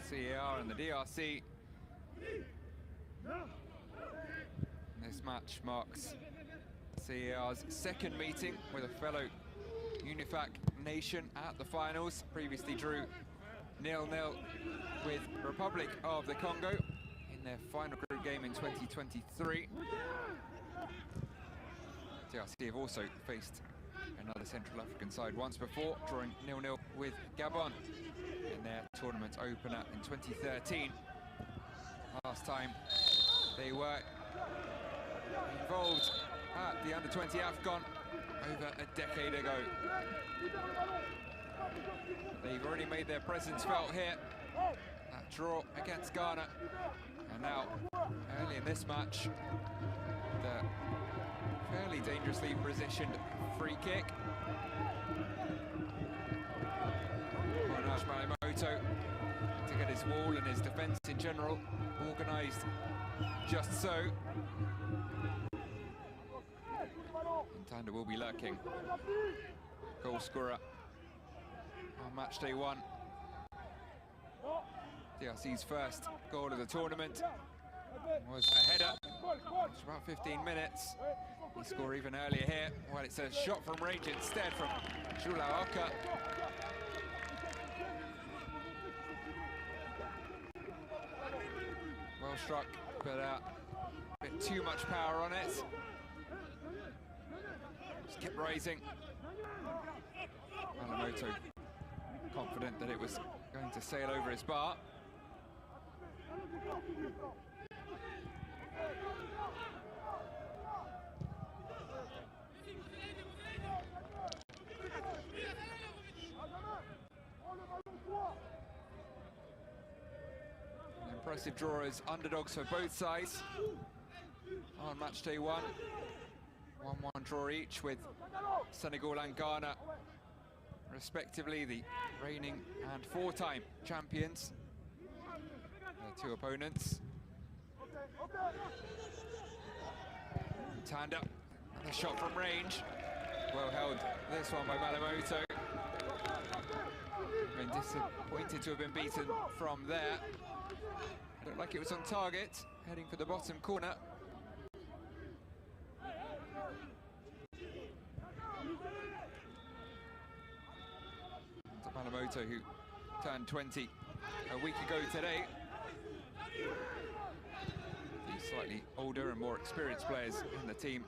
CAR and the DRC. This match marks CAR's second meeting with a fellow UNIFAC nation at the finals. Previously drew 0-0 with Republic of the Congo in their final group game in 2023. DRC have also faced another Central African side once before, drawing 0-0 with Gabon in their tournament opener in 2013. Last time they were involved at the Under-20 AFCON over a decade ago. They've already made their presence felt here. That draw against Ghana. And now, early in this match, the fairly dangerously positioned free kick. Malimoto to get his wall and his defence in general organised just so. Ntanda will be lurking. Goal scorer on match day 1. DRC's first goal of the tournament was a header. It's about 15 minutes. He scored even earlier here. Well, it's a shot from range instead from Julaoka. Well struck, but a bit too much power on it. Just kept rising. Malimoto confident that it was going to sail over his bar. An impressive draw as underdogs for both sides on match day 1. 1-1 draw each with Senegal and Ghana, respectively, the reigning and 4-time champions. Their two opponents. Ntanda, and the shot from range. Well held, this one by Malimoto. Been disappointed to have been beaten from there. Looked like it was on target, heading for the bottom corner. Malimoto, who turned 20 a week ago today. The slightly older and more experienced players in the team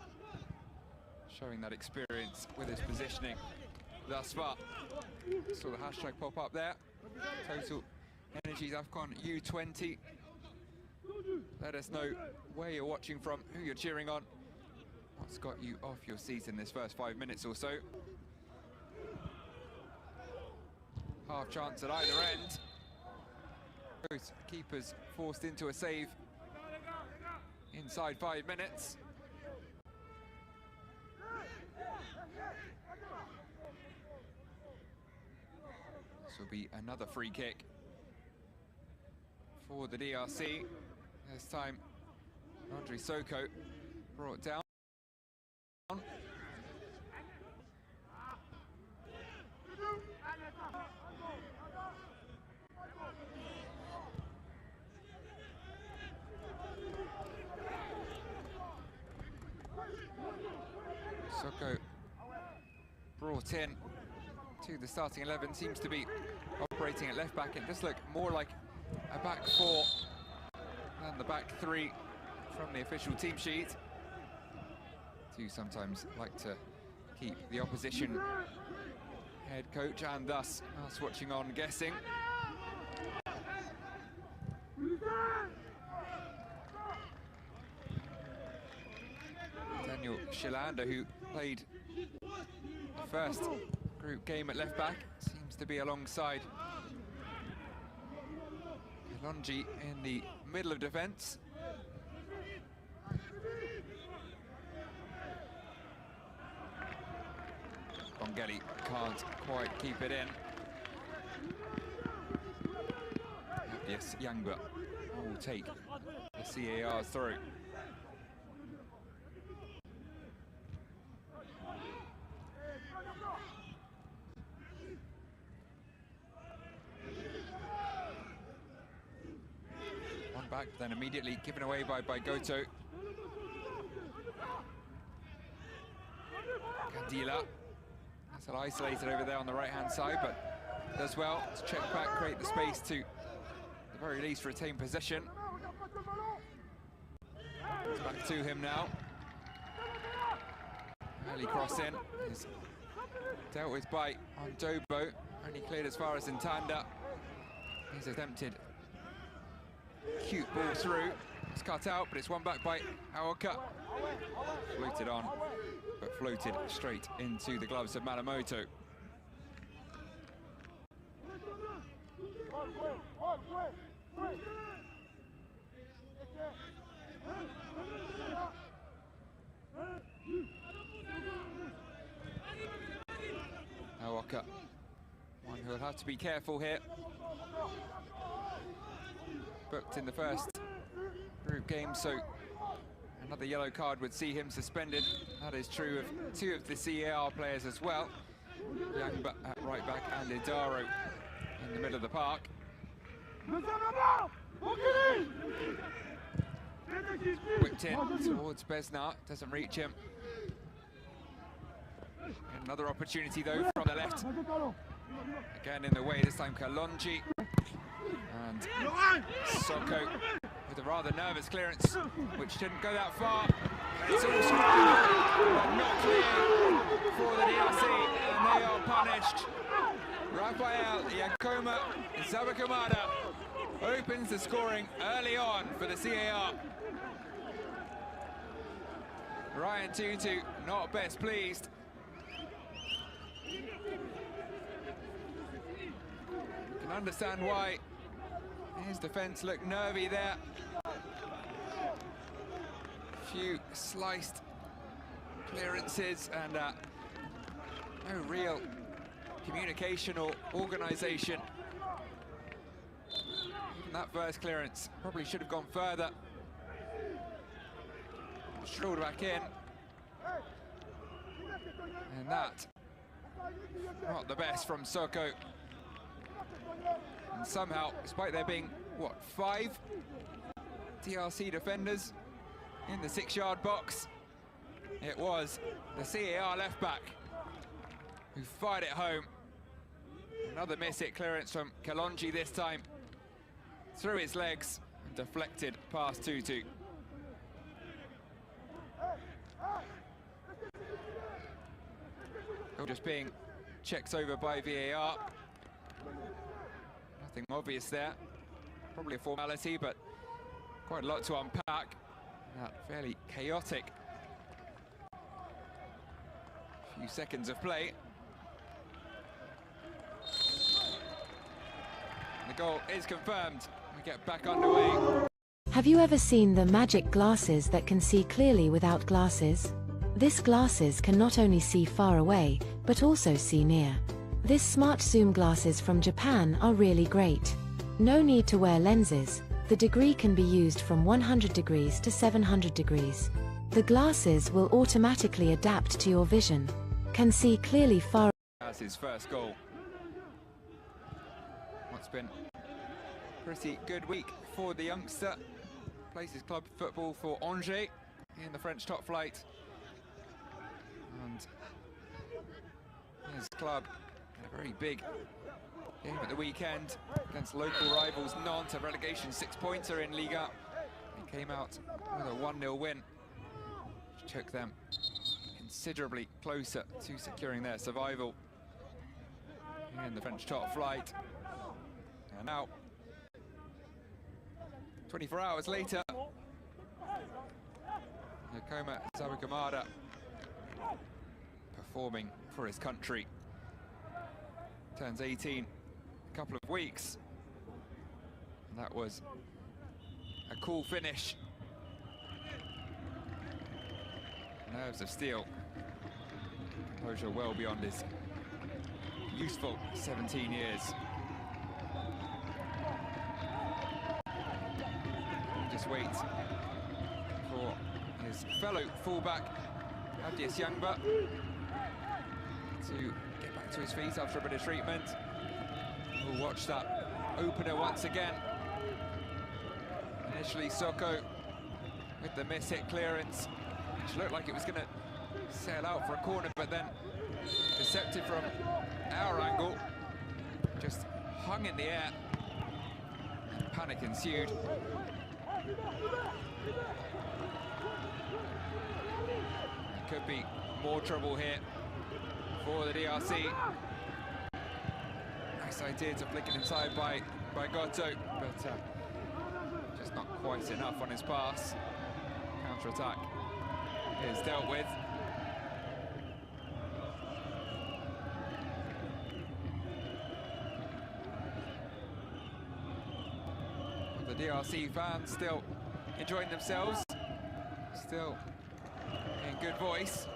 showing that experience with his positioning thus far. Saw the hashtag pop up there. Total Energies AFCON U20. Let us know where you're watching from, who you're cheering on, what's got you off your seat in this first 5 minutes or so. Half chance at either end. Both keepers forced into a save inside 5 minutes. This will be another free kick for the DRC. This time, Andre Soko brought down. Soko brought in to the starting 11, seems to be operating at left back. It does look more like a back 4 than the back 3 from the official team sheet. Do sometimes like to keep the opposition head coach and thus us watching on guessing. Daniel Shilanda, who played the first group game at left back, seems to be alongside Longi in the middle of defence. Bongeli can't quite keep it in. Yes, Yangba will take the CAR's through. back, then immediately given away by Goto. Candila. Still isolated over there on the right-hand side, but does well to check back, create the space to, at the very least, retain possession. It's back to him now. Early cross in is dealt with by Ondobo, only cleared as far as Ntanda. He's attempted cute ball through. It's cut out, but it's won back by Aoka. Floated on, but floated straight into the gloves of Malamoto. Aoka, one who will have to be careful here. Booked in the first group game, so another yellow card would see him suspended. That is true of two of the CAR players as well. Yangba at right back and Idaro in the middle of the park. Whipped in towards Besnat, doesn't reach him. Another opportunity though from the left. Again in the way, this time Kalonji. And Soko with a rather nervous clearance, which didn't go that far. It's all but not clear for the DRC, and they are punished. Rafael Yakoma Zabakamada opens the scoring early on for the CAR. Ryan Tutu not best pleased. You can understand why his defence looked nervy there. Few sliced clearances and no real communication or organisation. Even that first clearance probably should have gone further. Strolled back in. And that, not the best from Soko. And somehow, despite there being, what, 5 DRC defenders in the 6-yard box, it was the CAR left-back who fired it home. Another miss-hit clearance from Kalonji this time. Through his legs and deflected past Tutu. Just being checked over by VAR. Nothing obvious there. Probably a formality, but quite a lot to unpack. That fairly chaotic few seconds of play. The goal is confirmed. We get back underway. Have you ever seen the magic glasses that can see clearly without glasses? This glasses can not only see far away, but also see near. This smart zoom glasses from Japan are really great. No need to wear lenses. The degree can be used from 100 degrees to 700 degrees. The glasses will automatically adapt to your vision. Can see clearly far. That's his first goal. What's been a pretty good week for the youngster. Plays his club football for Angers in the French top flight. And his club had a very big game at the weekend against local rivals Nantes, a relegation 6-pointer in Liga. They came out with a 1-0 win, which took them considerably closer to securing their survival in the French top flight. And now, 24 hours later, Yakoma Zabakamada performing for his country. Turns 18 a couple of weeks. And that was a cool finish. Nerves of steel. Composure well beyond his useful 17 years. Just wait for his fellow fullback, Abdias Yangba, to get back to his feet after a bit of treatment. We'll watch that opener once again. Initially, Soko with the miss-hit clearance, which looked like it was going to sail out for a corner, but then deceptive from our angle, just hung in the air. Panic ensued. There could be more trouble here for the DRC. Nice idea to flick it inside by Goto, but just not quite enough on his pass. Counter-attack is dealt with. The DRC fans still enjoying themselves, still in good voice.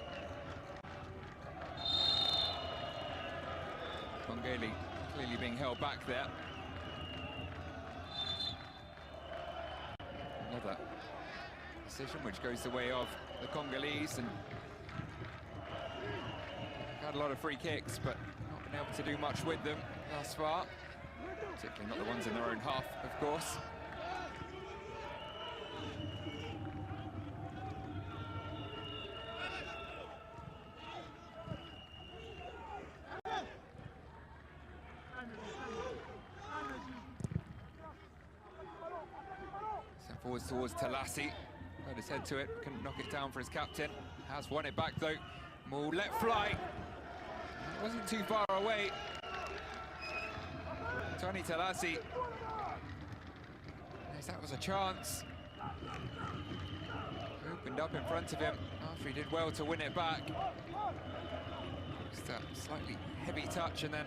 Congeli clearly being held back there. Another decision which goes the way of the Congolese, and had a lot of free kicks, but not been able to do much with them thus far. Particularly not the ones in their own half, of course. Forwards towards Talassi, put his head to it, couldn't knock it down for his captain. Has won it back though. Will let fly. It wasn't too far away. Tony Talassi. Yes, that was a chance. Opened up in front of him after he did well to win it back. Just a slightly heavy touch, and then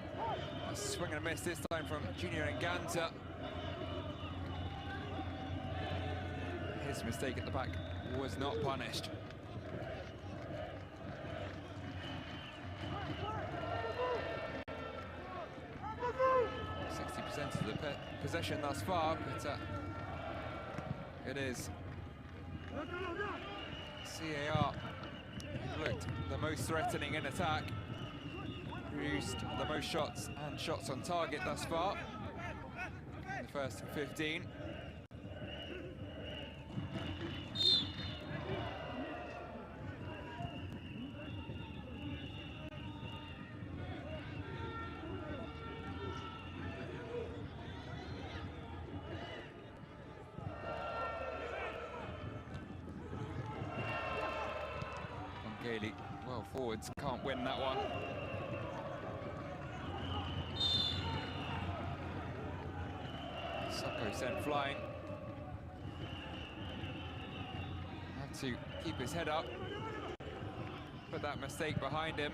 a swing and a miss this time from Junior Nganta. His mistake at the back was not punished. % of the possession thus far, but it is CAR who looked the most threatening in attack, produced the most shots and shots on target thus far in the first 15. Well, forwards can't win that one. Soko sent flying. Had to keep his head up. Put that mistake behind him.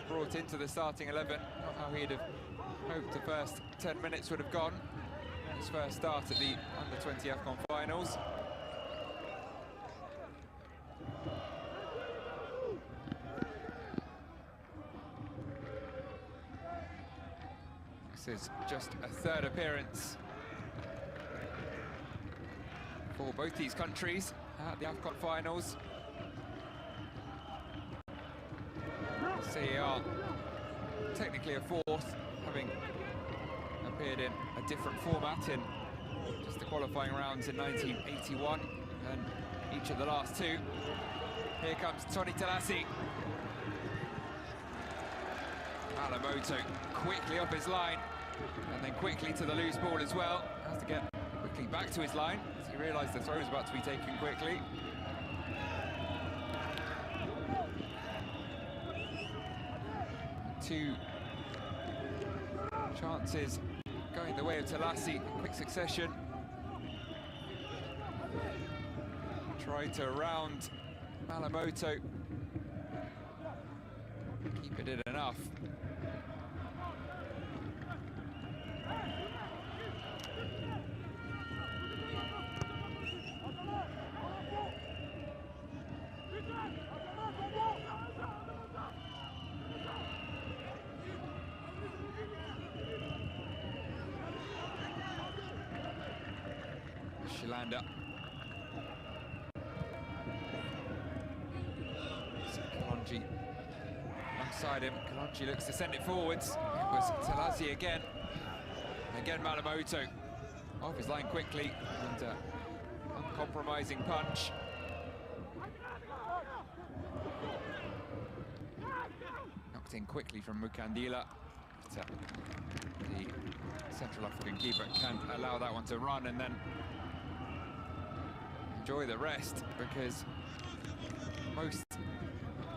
Brought into the starting 11. Not how he'd have hoped the first 10 minutes would have gone. His first start at the Under-20 AFCON finals. This is just a third appearance for both these countries at the AFCON finals. CAR technically a fourth, having appeared in a different format in just the qualifying rounds in 1981 and each of the last two. Here comes Tony Talassi. Alamoto quickly off his line, and then quickly to the loose ball as well. Has to get quickly back to his line as he realised the throw was about to be taken quickly. Two chances going the way of Talassi in quick succession. Tried to round Malamoto. Keeper did enough. Shilanda. Kalonji alongside him. Kalonji looks to send it forwards. It was Talassi again. Again Malamoto off his line quickly, and uncompromising punch. Knocked in quickly from Mukandila. But, the Central African keeper can't allow that one to run and then enjoy the rest, because most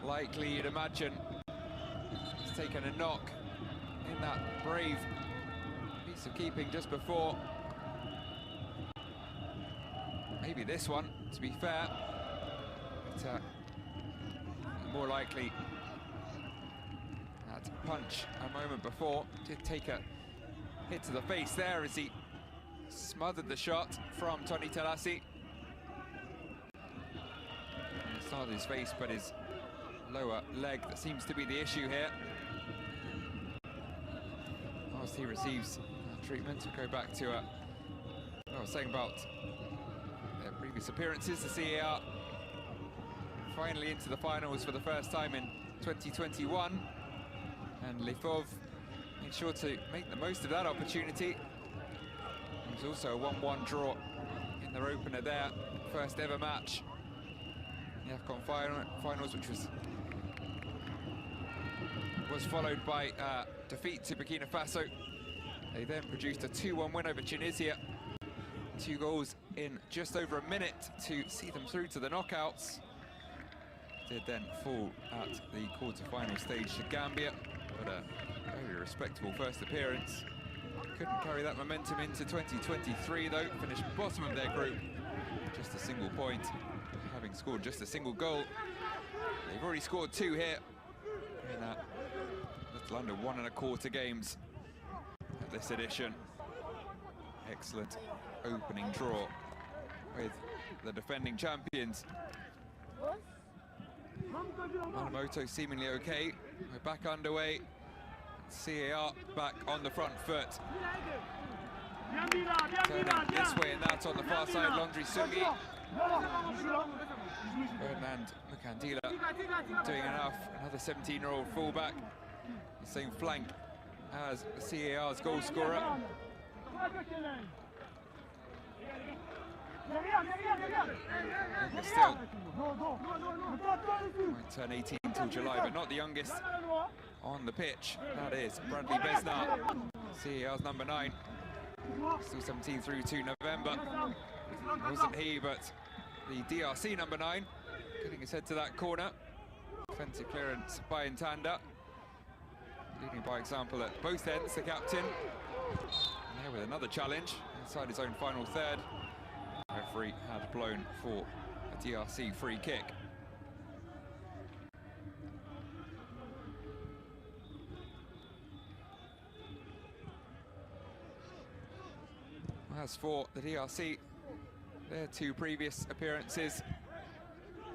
likely you'd imagine he's taken a knock in that brave piece of keeping just before. Maybe this one, to be fair, but more likely that punch a moment before did take a hit to the face there as he smothered the shot from Tony Talassi. It's not his face, but his lower leg that seems to be the issue here. Whilst he receives treatment, we'll go back to what I was saying about their previous appearances. The CAR finally into the finals for the first time in 2021, and Lifov made sure to make the most of that opportunity. It was also a 1-1 draw in their opener there, first ever match in the AFCON finals, which was followed by defeat to Burkina Faso. They then produced a 2-1 win over Tunisia. 2 goals in just over a minute to see them through to the knockouts. Did then fall at the quarter-final stage to Gambia, but a very respectable first appearance. Couldn't carry that momentum into 2023 though, finished bottom of their group, just a single point, having scored just a single goal. They've already scored 2 here in a little under 1¼ games at this edition. Excellent opening draw with the defending champions. Malamoto seemingly okay. We're back underway. CAR back on the front foot. Turning this way and that on the far side, Laundry Sungi. Ferdinand Mukandila doing enough. Another 17-year-old fullback. The same flank as CAR's goal scorer. Still might turn 18 till July, but not the youngest on the pitch. That is Bradley Besnard, CAR's number 9. Still 17 through to November. It wasn't he, but the DRC number 9, getting his head to that corner. Offensive clearance by Ntanda. Leading by example at both ends, the captain. And there with another challenge inside his own final third. Referee had blown for a DRC free kick. As for the DRC, their 2 previous appearances,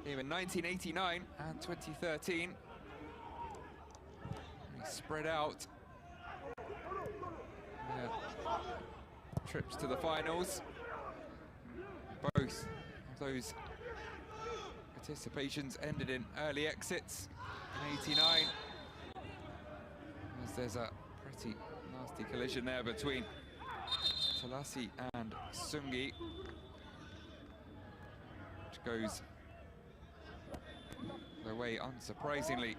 in 1989 and 2013. They spread out their trips to the finals. Both of those participations ended in early exits in 89. As there's a pretty nasty collision there between Talassi and Sungi, which goes the way, unsurprisingly,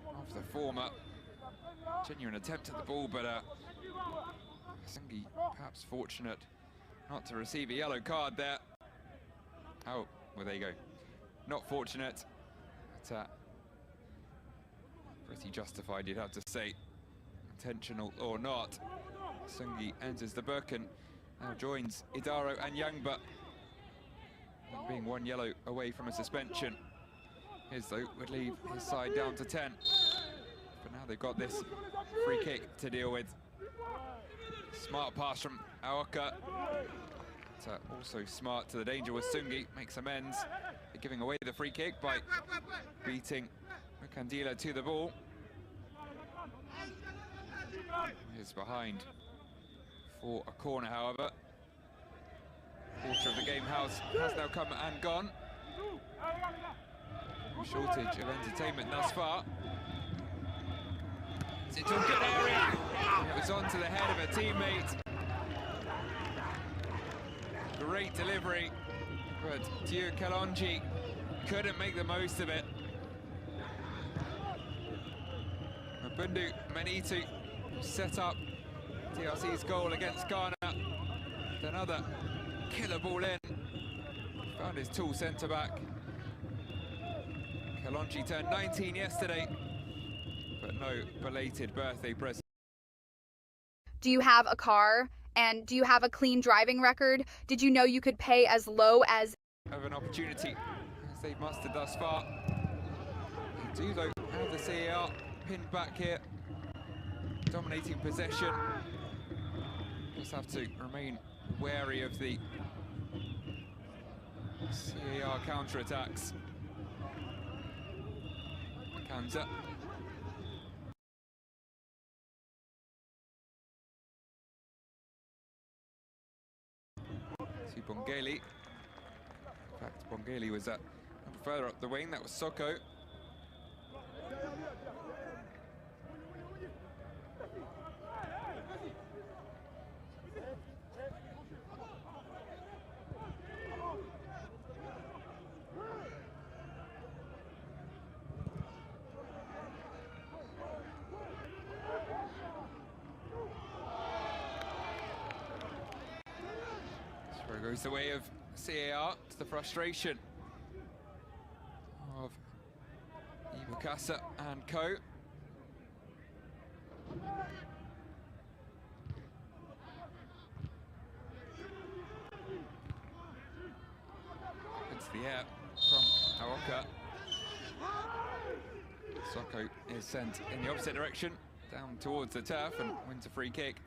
of the former. Genuine attempt at the ball, but Sungi perhaps fortunate not to receive a yellow card there. Oh, well, there you go. Not fortunate, but pretty justified, you'd have to say. Intentional or not. Sungi enters the book and now joins Idaro and Yangba, being 1 yellow away from a suspension. His, though, would leave his side down to 10. But now they've got this free kick to deal with. Smart pass from Aoka. Also smart to the danger with Sungi, makes amends. They're giving away the free kick by beating Mukandila to the ball. He's behind for a corner, however. Quarter of the game has now come and gone. No shortage of entertainment thus far. It's a good area. It was onto the head of a teammate. Great delivery but Dieu Kalonji couldn't make the most of it. Mabundu Manitu set up DRC's goal against Ghana. Another killer ball in. Found his tool centre-back. Kalonji turned 19 yesterday, but no belated birthday present. Do you have a car? And do you have a clean driving record? Did you know you could pay as low as... Of an opportunity, as they've mustered thus far. They do, though, have the CAR pinned back here. Dominating possession. Just have to remain wary of the CAR counter-attacks. Kanza. To Bongeli. In fact, Bongeli was further up the wing. That was Soko. Goes the way of CAR, to the frustration of Ibukasa and co. Into the air from Aoka. Soko is sent in the opposite direction, down towards the turf, and wins a free kick.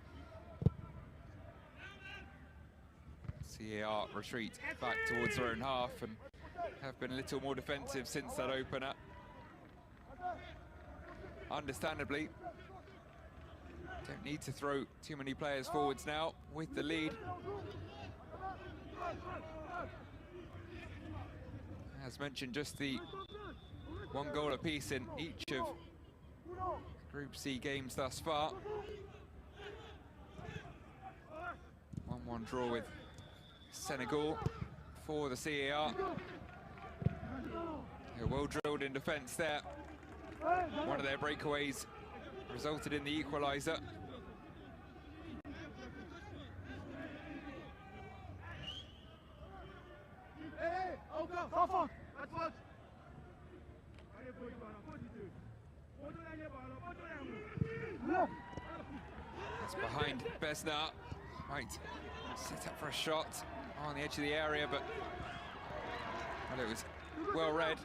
CAR retreat back towards their own half and have been a little more defensive since that opener. Understandably, don't need to throw too many players forwards now with the lead. As mentioned, just the one goal apiece in each of Group C games thus far. 1-1 draw with Senegal for the CAR. They're well drilled in defence there. One of their breakaways resulted in the equaliser. That's behind Besnard. Right, set up for a shot on the edge of the area, but well, it was well read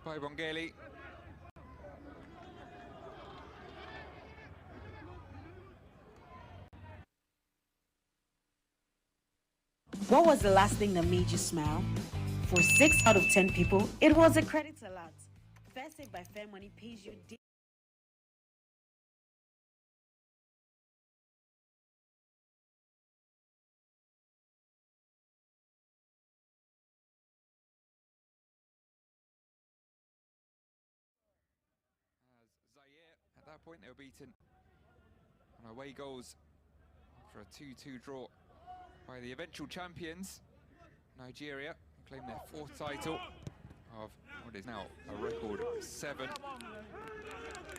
by Bongeli. What was the last thing that made you smile? For 6 out of 10 people, it was a credit alert. First Aid by Fair Money pays you At that point, they were beaten on away goals after a 2-2 draw by the eventual champions, Nigeria, who claimed their 4th title of what is now a record 7.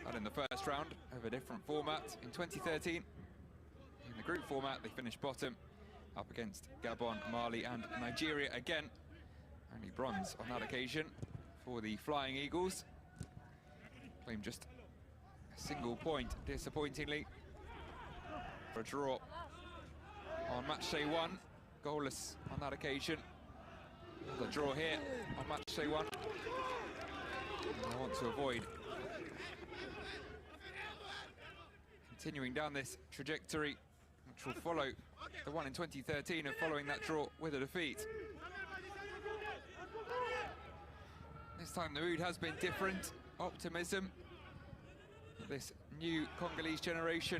And in the first round of a different format in 2013. In the group format, they finished bottom, up against Gabon, Mali and Nigeria again. Only bronze on that occasion for the Flying Eagles. Claimed just a single point, disappointingly, for a draw on match day 1. Goalless on that occasion. The draw here on match day 1. And I want to avoid continuing down this trajectory, which will follow the one in 2013 of following that draw with a defeat. This time the mood has been different. Optimism. This new Congolese generation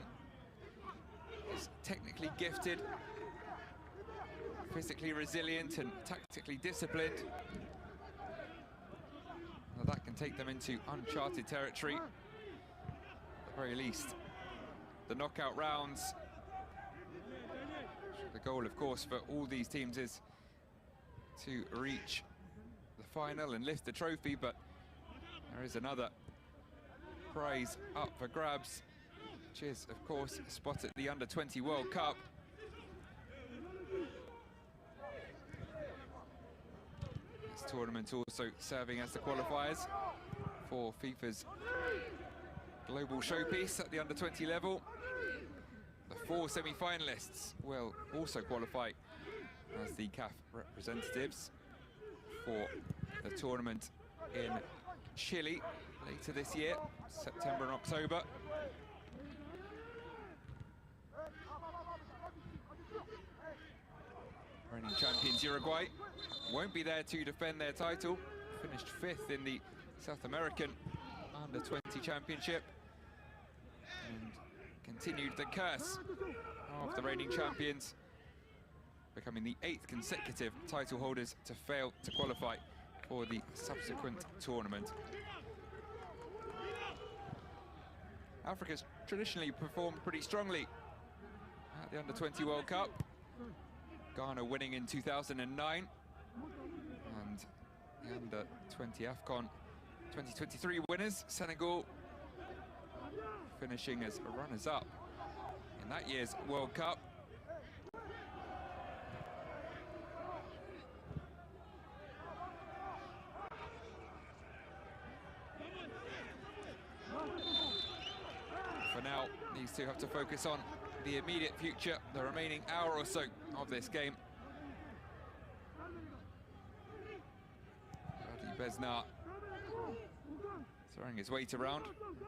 is technically gifted, physically resilient and tactically disciplined. Now that can take them into uncharted territory. At the very least, the knockout rounds. The goal, of course, for all these teams is to reach the final and lift the trophy, but there is another prize up for grabs, which is, of course, a spot at the Under-20 World Cup. This tournament also serving as the qualifiers for FIFA's global showpiece at the Under-20 level. The 4 semi-finalists will also qualify as the CAF representatives for the tournament in Chile later this year, September and October. Reigning champions Uruguay won't be there to defend their title. Finished 5th in the South American Under-20 Championship and continued the curse of the reigning champions, becoming the 8th consecutive title holders to fail to qualify for the subsequent tournament. Africa's traditionally performed pretty strongly at the Under-20 World Cup. Ghana winning in 2009, and the Under-20 AFCON 2023 winners, Senegal, finishing as runners-up in that year's World Cup. For now, these two have to focus on the immediate future, the remaining hour or so of this game. Besnard throwing his weight around,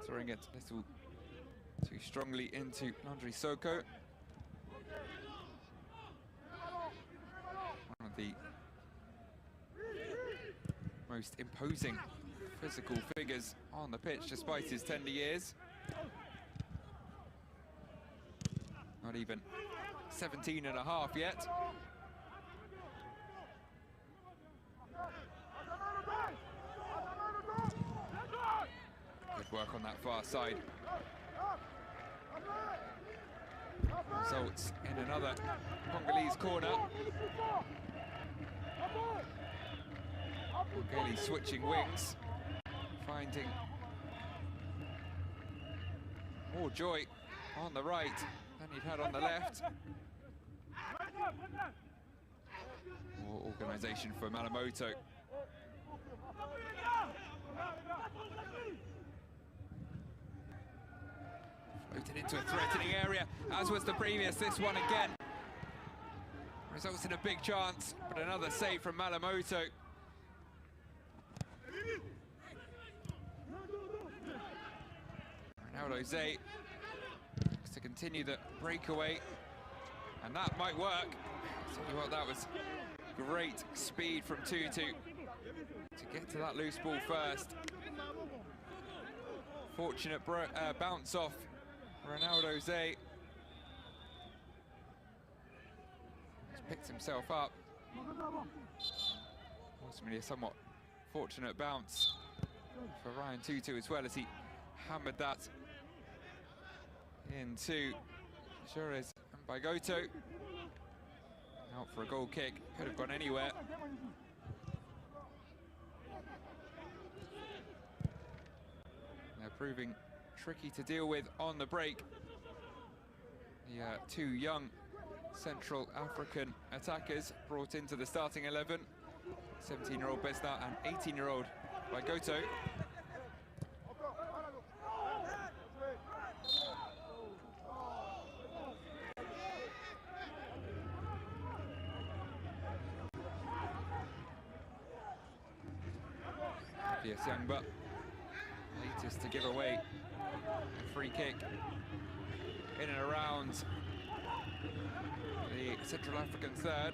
throwing it a little too strongly into Landry Soko. One of the most imposing physical figures on the pitch despite his tender years. Not even 17 and a half yet. Good work on that far side. Results in another Congolese corner. Congolese switching wings, finding more joy on the right than he'd had on the left. More organisation for Malamoto. Floated into a threatening area, as was the previous. This one again results in a big chance, but another save from Malamoto. Ronaldo Zay looks to continue the breakaway, and that might work. Tell you what, that was great speed from Tutu to get to that loose ball first. Fortunate bounce off Ronaldo Zay. He's picked himself up. Ultimately a somewhat fortunate bounce for Ryan Tutu as well, as he hammered that into Jerez and Bagoto. Out for a goal kick, could have gone anywhere. They're proving tricky to deal with on the break. The two young Central African attackers brought into the starting 11. 17-year-old Besnard and 18-year-old Bagoto. Yes, Youngba, latest to give away a free kick in and around the Central African third.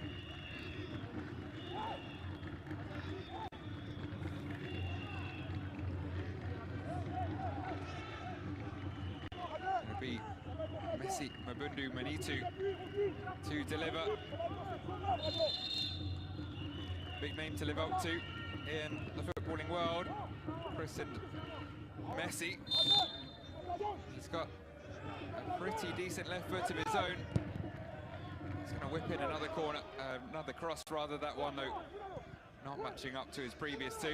It'll be Messi Mabundu Manitu to deliver. Big name to live up to in the footballing world, christened Messi. He's got a pretty decent left foot of his own. He's going to whip in another corner, another cross rather. That one though, not matching up to his previous two.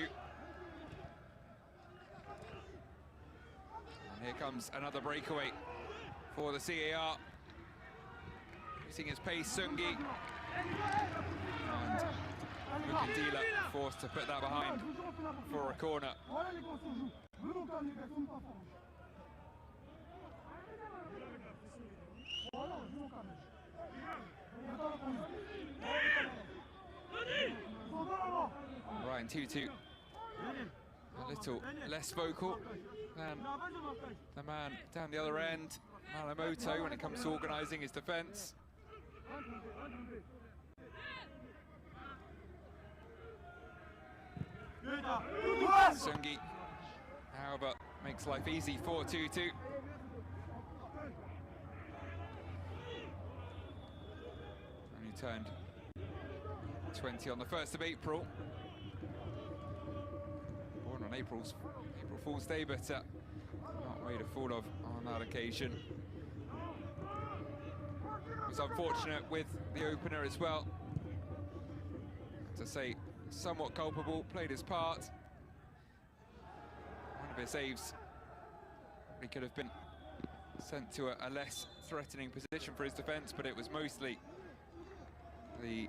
And here comes another breakaway for the CAR. Using his pace, Sungi. And Mukandila forced to put that behind for a corner. Ryan Tutu a little less vocal than the man down the other end, Malamoto, when it comes to organising his defence. Sungi, however, makes life easy for Tutu. Only turned 20 on the 1st of April. Born on April Fool's Day, but not made a fool of on that occasion. Was unfortunate with the opener as well. To say, somewhat culpable, played his part. One of his saves, he could have been sent to a less threatening position for his defence, but it was mostly the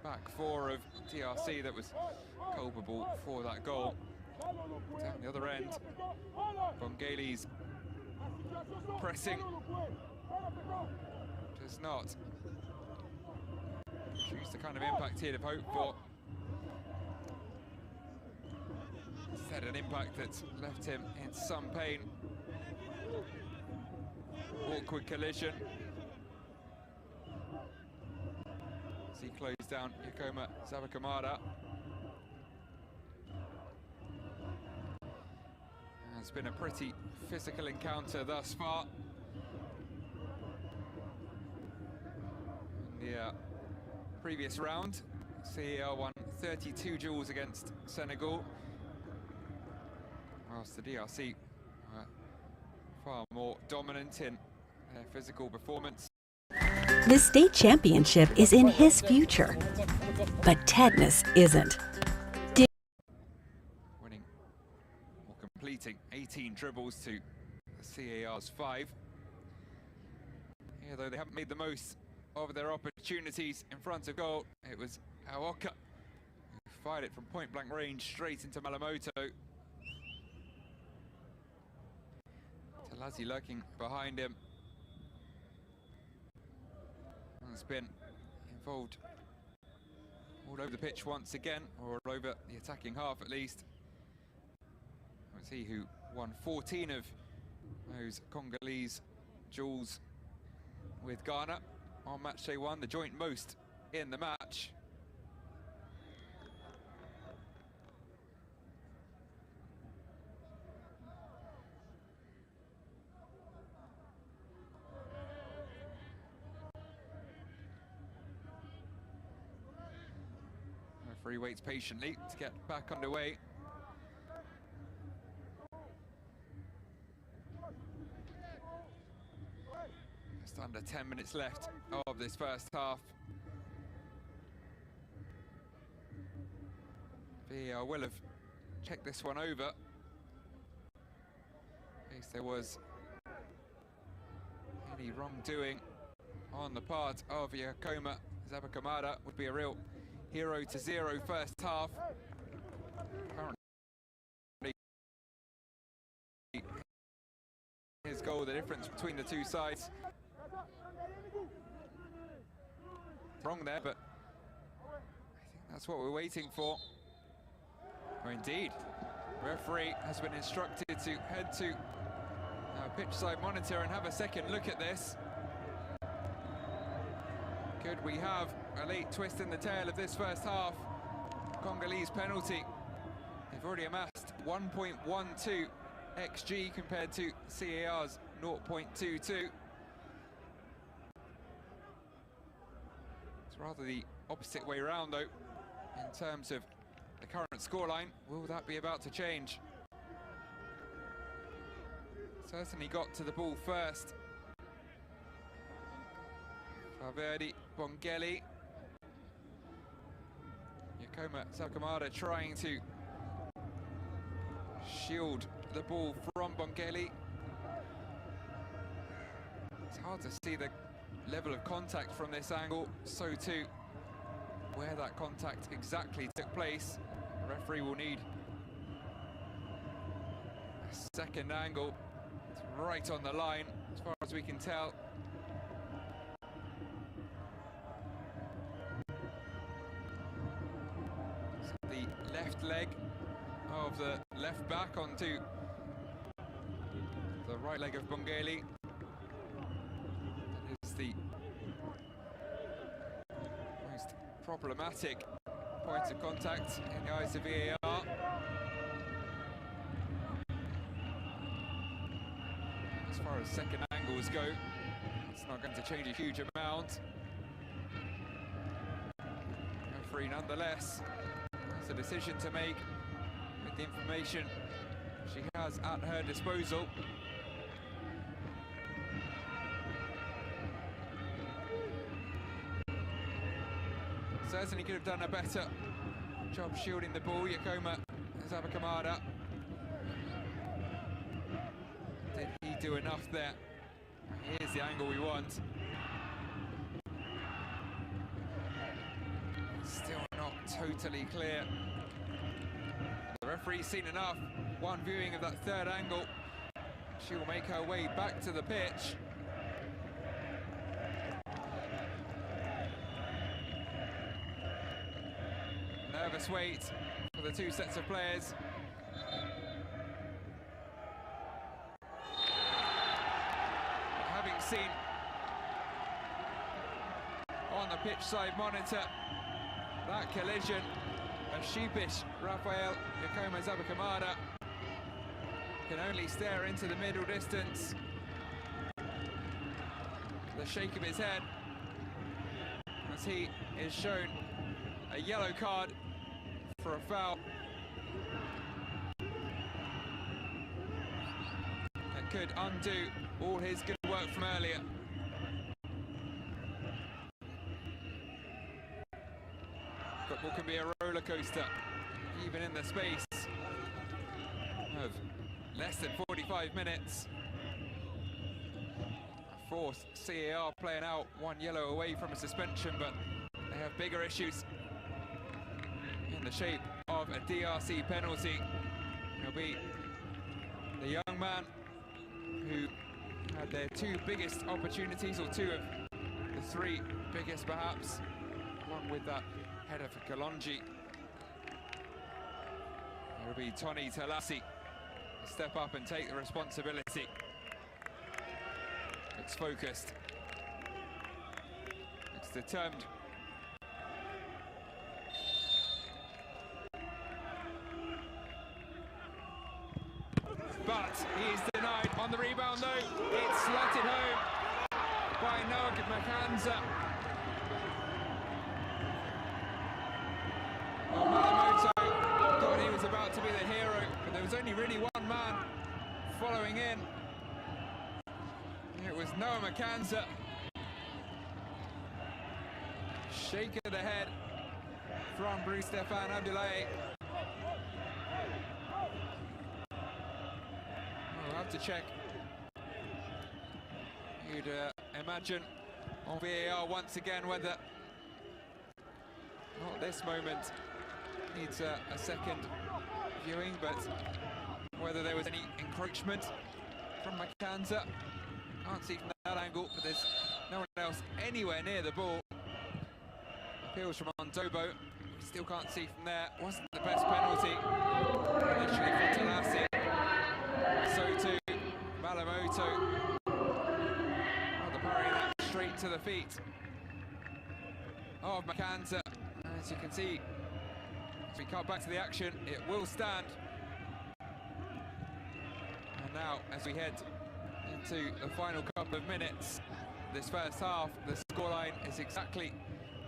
back four of DRC that was culpable for that goal. Down the other end, Bongali's pressing does not produce the kind of impact he'd have hoped for. Instead, an impact that's left him in some pain. Awkward collision. As he closed down Yakoma Zabakamada. It's been a pretty physical encounter thus far. In the previous round, CAR won 32 duels against Senegal, whilst the DRC were far more dominant in their physical performance. This state championship is in his future, but Tedness isn't. Winning or completing 18 dribbles to the CAR's 5. Here, though, they haven't made the most of their opportunities in front of goal. It was Aoka who fired it from point-blank range straight into Malamoto. Talazi lurking behind him. Has been involved all over the pitch once again, or all over the attacking half at least. It was he who won 14 of those Congolese duels with Ghana on match day 1, the joint most in the match. Referee waits patiently to get back underway. Just under 10 minutes left of this first half. VAR will have checked this one over, in case there was any wrongdoing on the part of Yakoma Zabakamada. Would be a real 0-0 first half. Currently, his goal, the difference between the two sides. Wrong there, but I think that's what we're waiting for. Oh, indeed. Referee has been instructed to head to pitch side monitor and have a second look at this. Could we have a late twist in the tail of this first half? Congolese penalty. They've already amassed 1.12 XG compared to CAR's 0.22. It's rather the opposite way around, though, in terms of the current scoreline. Will that be about to change? Certainly got to the ball first. Valverde, Bongeli. Yakoma Sakamada trying to shield the ball from Bongeli. It's hard to see the level of contact from this angle, so too where that contact exactly took place. The referee will need a second angle. It's right on the line as far as we can tell. So the left leg of the left back onto the right leg of Bongeli. That is the most problematic point of contact in the eyes of VAR. As far as second angles go, it's not going to change a huge amount. Referee nonetheless has a decision to make with the information she has at her disposal. Certainly could have done a better job shielding the ball. Yakoma Sabakamada. Did he do enough there? Here's the angle we want. Still not totally clear. The referee's seen enough. One viewing of that third angle. She will make her way back to the pitch. Nervous wait for the two sets of players. Having seen on the pitch side monitor that collision, a sheepish Rafael Yakoma Sabakamada can only stare into the middle distance. The shake of his head as he is shown a yellow card for a foul. That could undo all his good work from earlier. Football can be a roller coaster, even in the space of less than 45 minutes. A fourth CAR playing out, one yellow away from a suspension, but they have bigger issues in the shape of a DRC penalty. It'll be the young man who had their two biggest opportunities, or two of the three biggest perhaps, one with that header for Kalonji. It'll be Tony Talasi to step up and take the responsibility. It's focused. It's determined. But he is denied on the rebound though. It's slotted home by Noah Makanza. Well, Malamoto thought he was about to be the hero, but there was only really one man following in. It was Noah Makanza. Shake of the head from Bruce Stefan Abdoulaye. We'll have to check. You'd imagine on VAR once again whether, not this moment, needs a second viewing, but whether there was any encroachment from Makanza. Can't see from that angle, but there's no one else anywhere near the ball. Appeals from Ondobo. We still can't see from there. Wasn't the best penalty. Literally for Talasi. So too Malamoto. Rather parrying that straight to the feet of Makanza. As you can see, as we cut back to the action, it will stand. And now, as we head into the final couple of minutes, this first half, the scoreline is exactly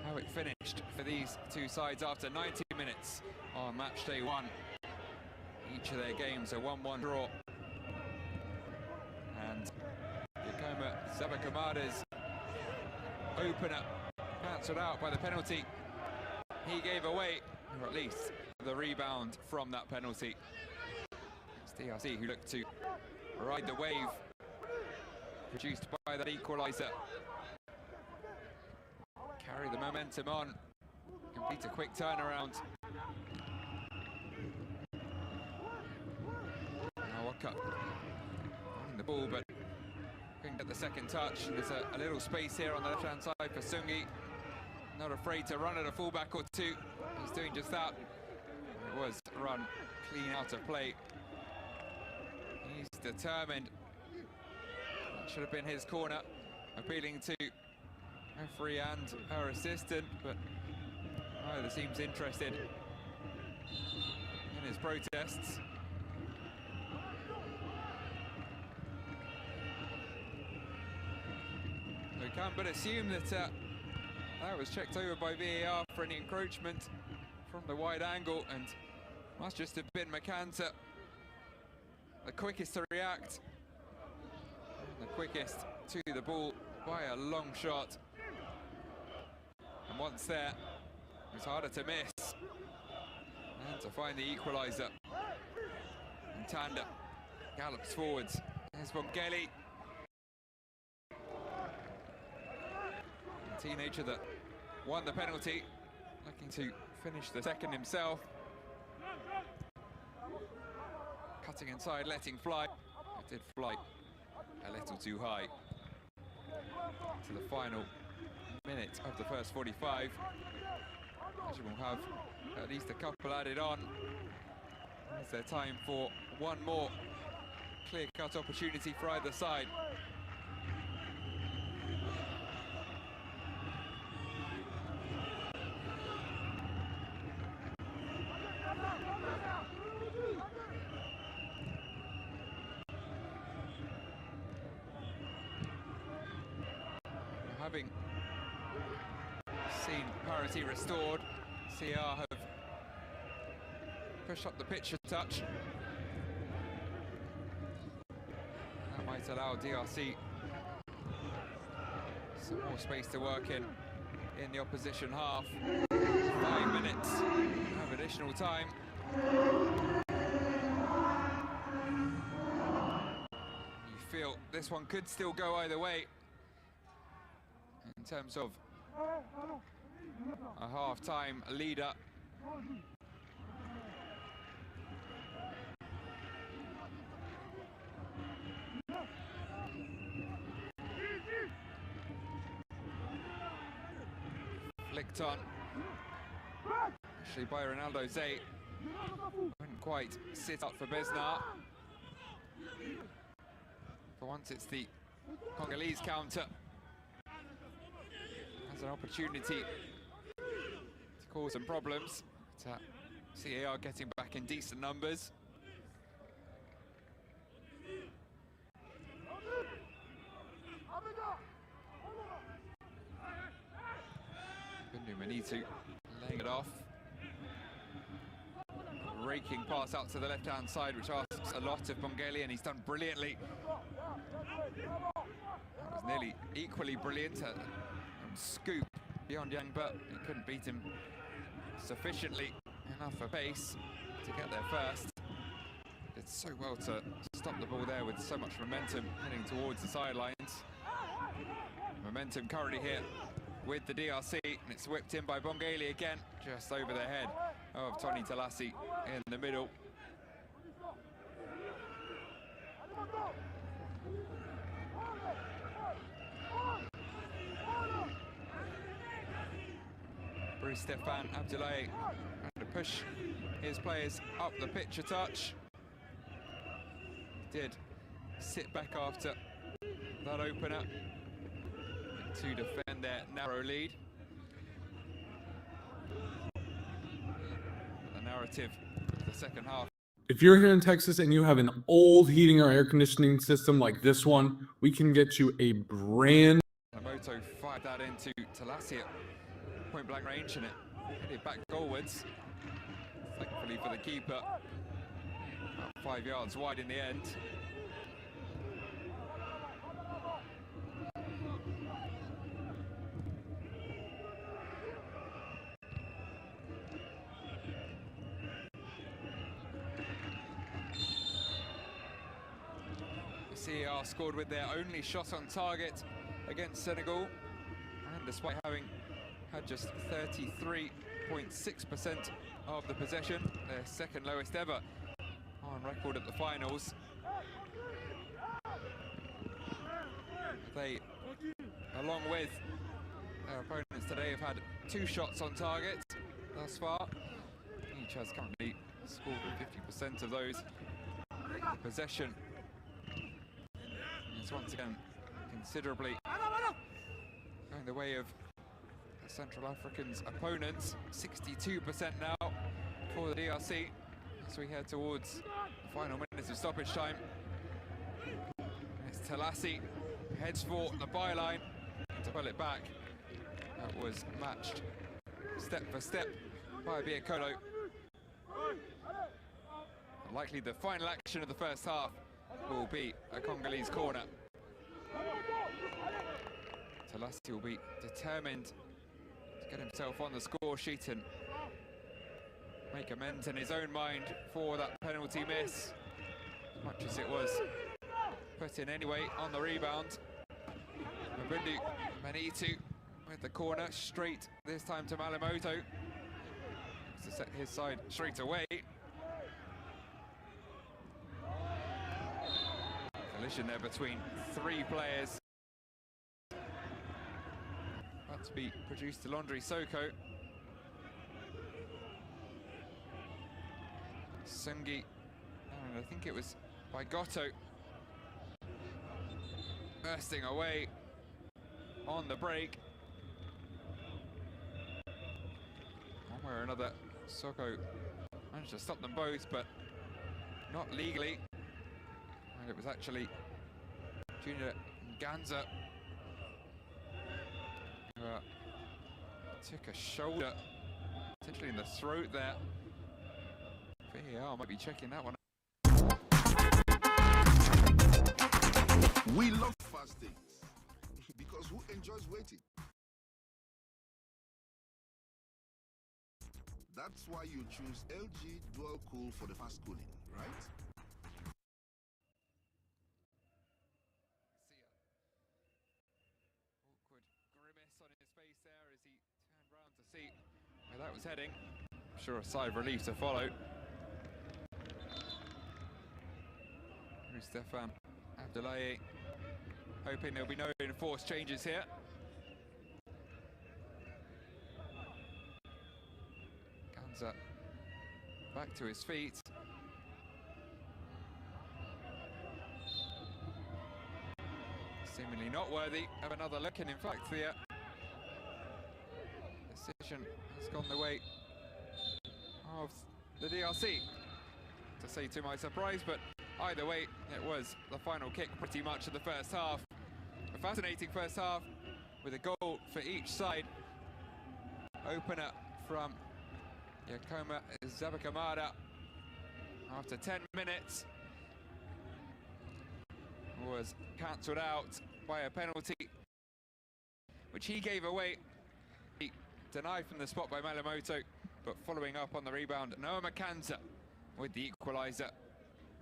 how it finished for these two sides after 90 minutes on match day one. Each of their games a 1-1 draw. And Yakoma Sabakamada's opener cancelled out by the penalty he gave away, or at least the rebound from that penalty. It's DRC who looked to ride the wave produced by that equaliser. Carry the momentum on, complete a quick turnaround. Now Waka winning the ball, but couldn't get the second touch. There's a little space here on the left-hand side for Sungi. Not afraid to run at a fullback or two. He's doing just that. It was a run clean out of play. He's determined. That should have been his corner. Appealing to referee and her assistant, but neither seems interested in his protests. We can but assume that that was checked over by VAR for any encroachment from the wide angle, and must just have been Makanta, the quickest to react, and the quickest to the ball by a long shot. And once there, it was harder to miss and to find the equaliser. And Tanda gallops forwards. There's Bongeli, the teenager that won the penalty, looking to finish the second himself. Cutting inside, letting fly. It did fly a little too high. To the final minute of the first 45. Actually, we'll have at least a couple added on. Is there time for one more clear-cut opportunity for either side? Having seen parity restored, CR have pushed up the pitch a touch. That might allow DRC some more space to work in the opposition half. 5 minutes of additional time. You feel this one could still go either way in terms of a half-time leader. Flicked on, actually by Ronaldo Zay. Couldn't quite sit up for Besnar. For once it's the Congolese counter. Has an opportunity to cause some problems. But, CAR getting back in decent numbers. Manitu laying it off. Raking pass out to the left-hand side, which asks a lot of Bongeli, and he's done brilliantly. That was nearly equally brilliant. A scoop beyond Young, but he couldn't beat him sufficiently enough for pace to get there first. Did so well to stop the ball there with so much momentum heading towards the sidelines. Momentum currently here with the DRC, and it's whipped in by Bongeli again, just over the head of Tony Talassi in the middle. Bruce Stefan Abdoulaye trying to push his players up the pitch a touch. Did sit back after that opener to defend their narrow lead. The narrative of the second half. If you're here in Texas and you have an old heating or air conditioning system like this one, we can get you a brand. Moto fired that into Talassi at point blank range, and it headed back goalwards. Thankfully for the keeper, about 5 yards wide in the end. CAR scored with their only shot on target against Senegal, and despite having had just 33.6% of the possession, their second lowest ever on record at the finals. They, along with their opponents today, have had 2 shots on target thus far. Each has currently scored 50% of those. The possession is once again considerably going the way of the Central Africans' opponents. 62% now for the DRC as we head towards the final minutes of stoppage time. It's Talassi, heads for the byline to pull it back. That was matched step for step by Biakolo. Likely the final action of the first half will be a Congolese corner. Talassi will be determined to get himself on the score sheet and make amends in his own mind for that penalty miss, as much as it was put in anyway on the rebound. Mabundu Manitu with the corner, straight this time to Malamoto to set his side straight away. Collision there between 3 players. About to be produced to Laundry Soko. Sungi, and I think it was by Goto, bursting away on the break. One way or another, Soko managed to stop them both, but not legally. And it was actually Junior Nganza who took a shoulder, potentially in the throat there. VAR might be checking that one. We love fast things because who enjoys waiting? That's why you choose LG Dual Cool for the fast cooling, right? See a awkward grimace on his face there as he turned round to see where that was heading. I'm sure a sigh of relief to follow. Here's Stefan Abdoulaye, hoping there'll be no enforced changes here. Ganza back to his feet. Seemingly not worthy of another look, and in fact the decision has gone the way of the DRC, to say to my surprise, but either way it was the final kick pretty much of the first half. A fascinating first half with a goal for each side. Opener from Yakoma Zabakamada after 10 minutes was cancelled out by a penalty which he gave away. Denied from the spot by Malamoto, but following up on the rebound, Noah Makanza with the equaliser.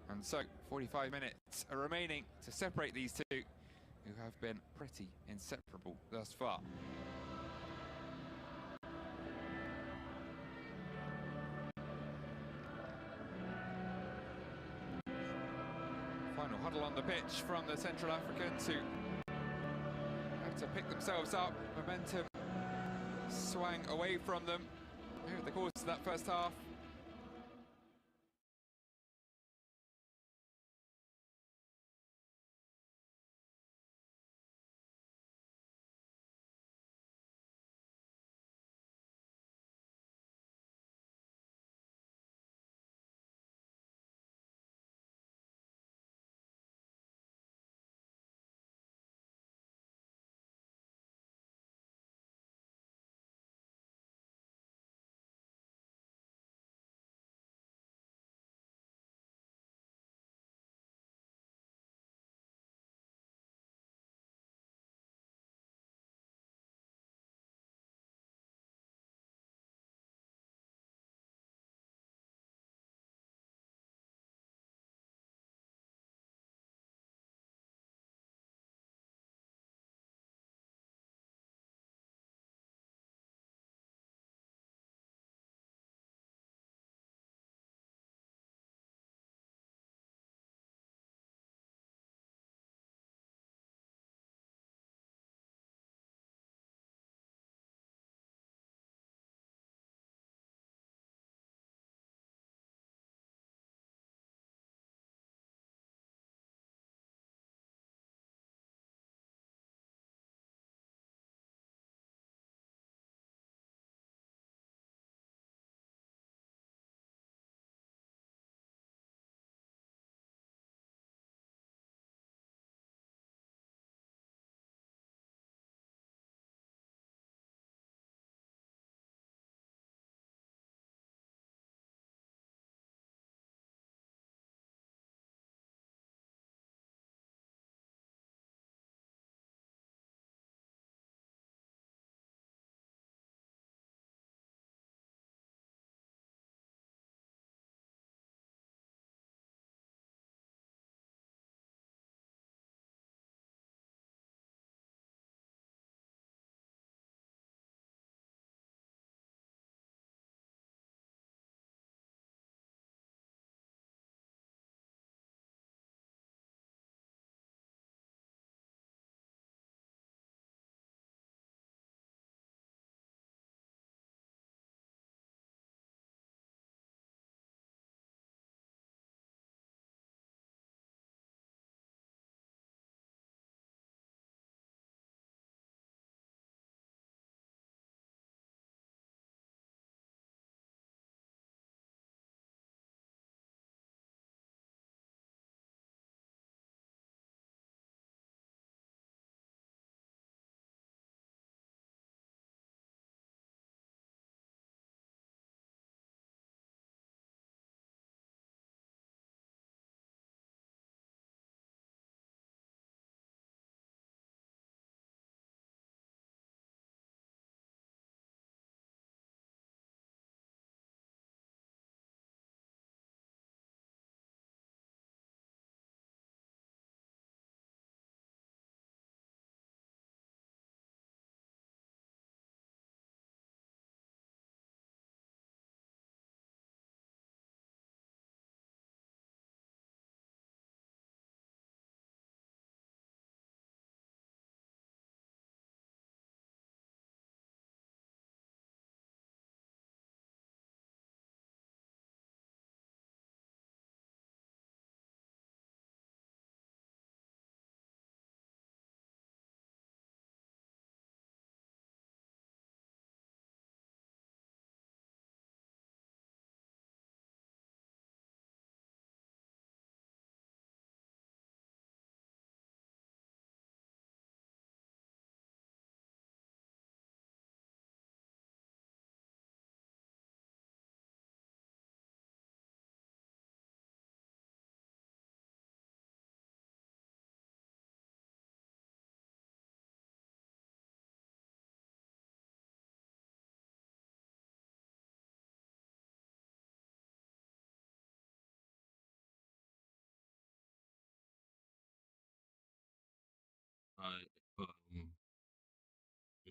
And so 45 minutes are remaining to separate these two, who have been pretty inseparable thus far. Final huddle on the pitch from the Central Africans, who have to pick themselves up. Momentum swang away from them over the course of that first half.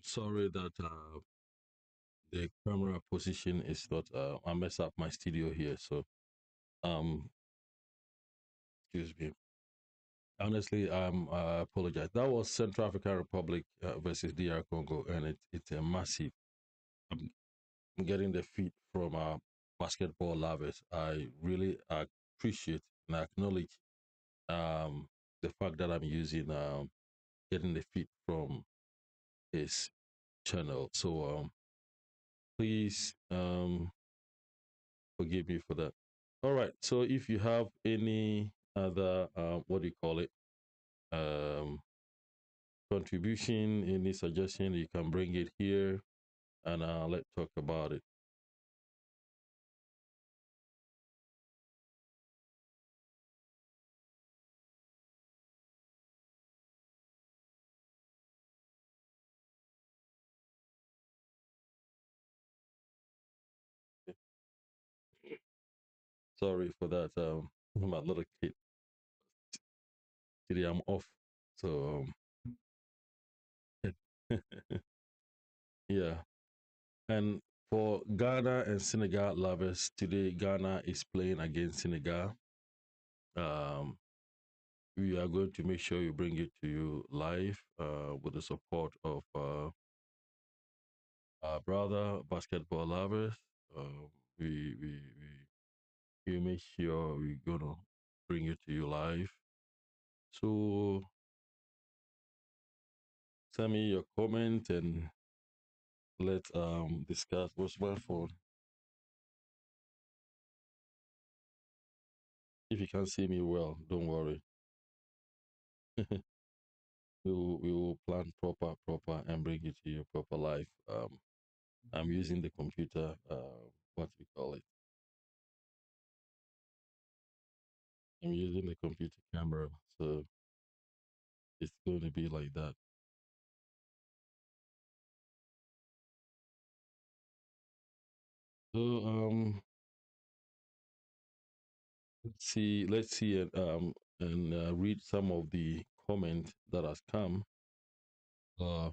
Sorry that the camera position is not. I mess up my studio here, so um, excuse me. Honestly, I apologize. That was Central African Republic versus DR Congo, and it's a massive. I'm getting the feed from basketball lovers. I really appreciate and acknowledge um, the fact that I'm using getting the feed from his channel. So please forgive me for that. All right. So if you have any other what do you call it? Um, contribution, any suggestion, you can bring it here and let's talk about it. Sorry for that. My little kid. Today I'm off. So yeah. And for Ghana and Senegal lovers, today Ghana is playing against Senegal. Um, we are going to make sure we bring it to you live with the support of our brother basketball lovers. We, we, we make sure we're going to bring it to you live. So send me your comment and let's discuss. What's my phone? If you can't see me well, don't worry. We will plan proper and bring it to you proper live. I'm using the computer. What we call it? I'm using the computer camera, so it's going to be like that. So let's see and read some of the comment that has come. Uh,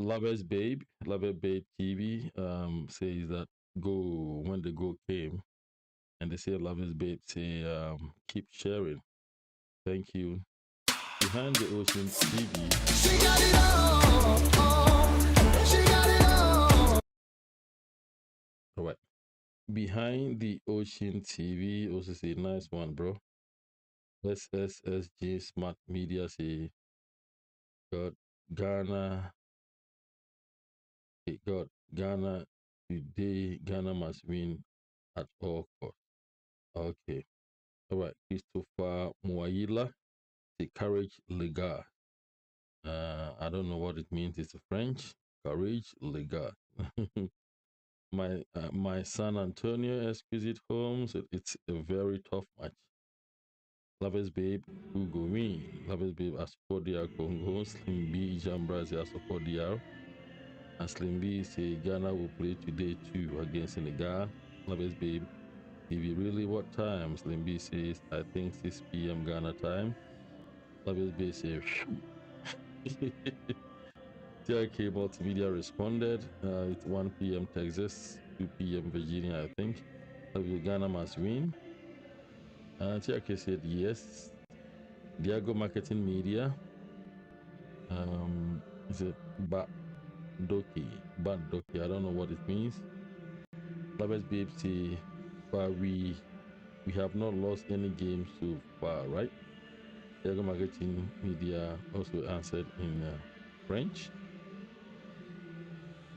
Lover's Babe TV says that go when the goal came, and they say Lover's Babe say keep sharing. Thank you. Behind the Ocean TV. All right. Behind the Ocean TV also say nice one, bro. SSSG Smart Media say God Ghana. God Ghana today. Ghana must win at all costs. Okay. All right. Christopher Muayila, the courage legal. I don't know what it means. It's French. Courage legal. My son Antonio Exquisite Holmes. It's a very tough match. Lovers Babe, Hugo win. Lovers Babe, I support DR Congo. Slim B, Jambras, I support DR. And Slim B say Ghana will play today too against Senegal. Lovers Babe, if you really what time? Slim B says, I think 6 p.m. Ghana time. Lovers Babe say, TRK Multimedia responded, it's 1 p.m. Texas, 2 p.m. Virginia, I think. Ghana must win. TRK said yes. Diago Marketing Media. Is it Bandoki? I don't know what it means. Lovers BFC, but we have not lost any games so far, right? Diago Marketing Media also answered in French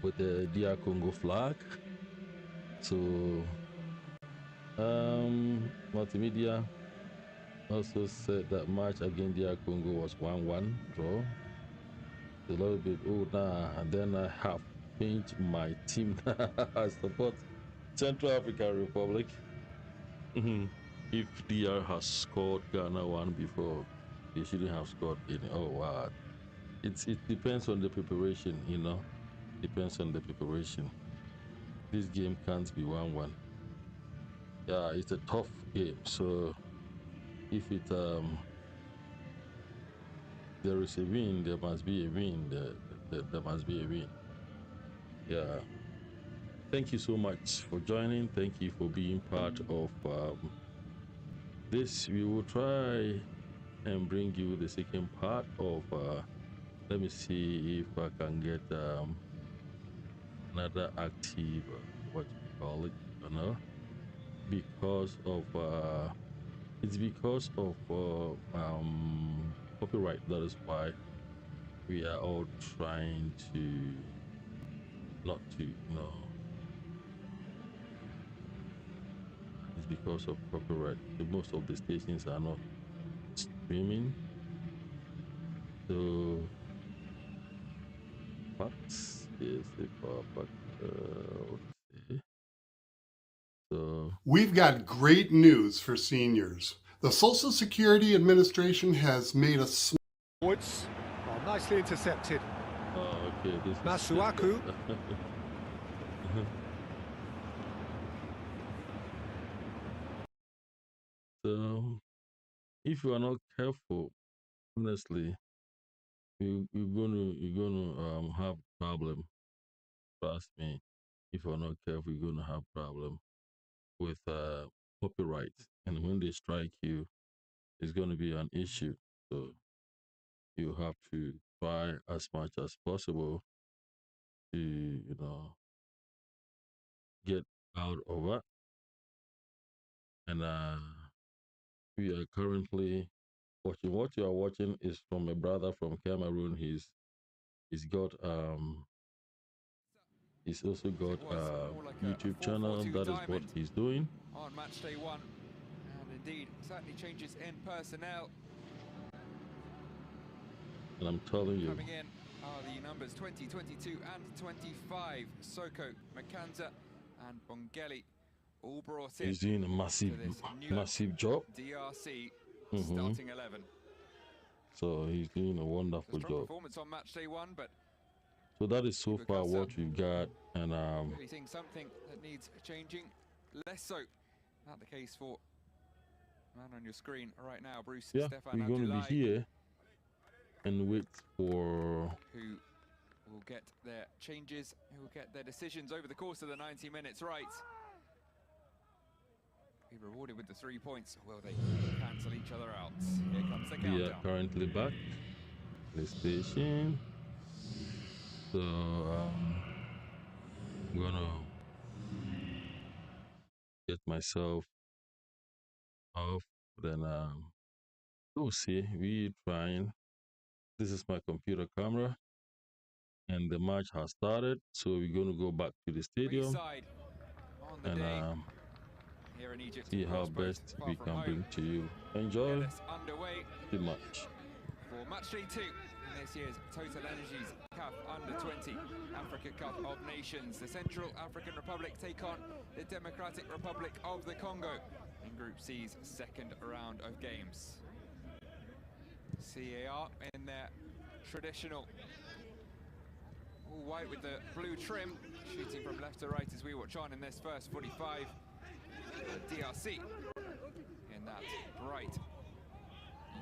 with the DR Congo flag. So Multimedia also said that match against DR Congo was 1-1 draw. A little bit older, and then I have changed my team. I support Central African Republic. If DR has scored Ghana one before, they shouldn't have scored any. Oh wow, it depends on the preparation, you know. Depends on the preparation. This game can't be 1-1. Yeah, it's a tough game. So if it there is a win, there must be a win. There must be a win. Yeah. Thank you so much for joining. Thank you for being part of this. We will try and bring you the second part of. Let me see if I can get another active. What you call it? I don't know. Because of it's because of copyright. That is why we are all trying to not to, it's because of copyright. Most of the stations are not streaming. So facts is a power factor. So We've got great news for seniors. The Social Security Administration has made a Woods, nicely intercepted. okay, this Masuaku. So if you are not careful, honestly, you're gonna have problem. Trust me. If you're not careful, you're gonna have problem with copyright, and when they strike you, it's gonna be an issue. So you have to try as much as possible to get out of it. And we are currently watching. What you are watching is from a brother from Cameroon. He's got he's also got YouTube channel. That is what he's doing on match day 1, and indeed certainly changes in personnel. and I'm telling you, Coming in are the numbers 20, 22 and 25. Soko, Makanza and Bongeli all brought in. he's doing a massive job. DRC starting 11. So he's doing a wonderful Strong job. performance on match day 1, but So that is so far what we've got, and really think something that needs changing. Less so. Not the case for man on your screen right now, Bruce. yeah, Stefan we're going to be here and wait for who will get their changes, who will get their decisions over the course of the 90 minutes, right? Be rewarded with the 3 points, or will they cancel each other out? Here comes the countdown. we are currently back PlayStation. So I'm gonna get myself off, then we'll see. We trying. This is my computer camera, and the match has started, so we're going to go back to the stadium and here in Egypt, see how best we can bring to you. Enjoy the match. For match day 2 in this year's Total Energies CAF Under-20 Africa Cup of Nations, the Central African Republic take on the Democratic Republic of the Congo in Group C's second round of games. CAR in their traditional all white with the blue trim, shooting from left to right as we watch on in this first 45. DRC in that bright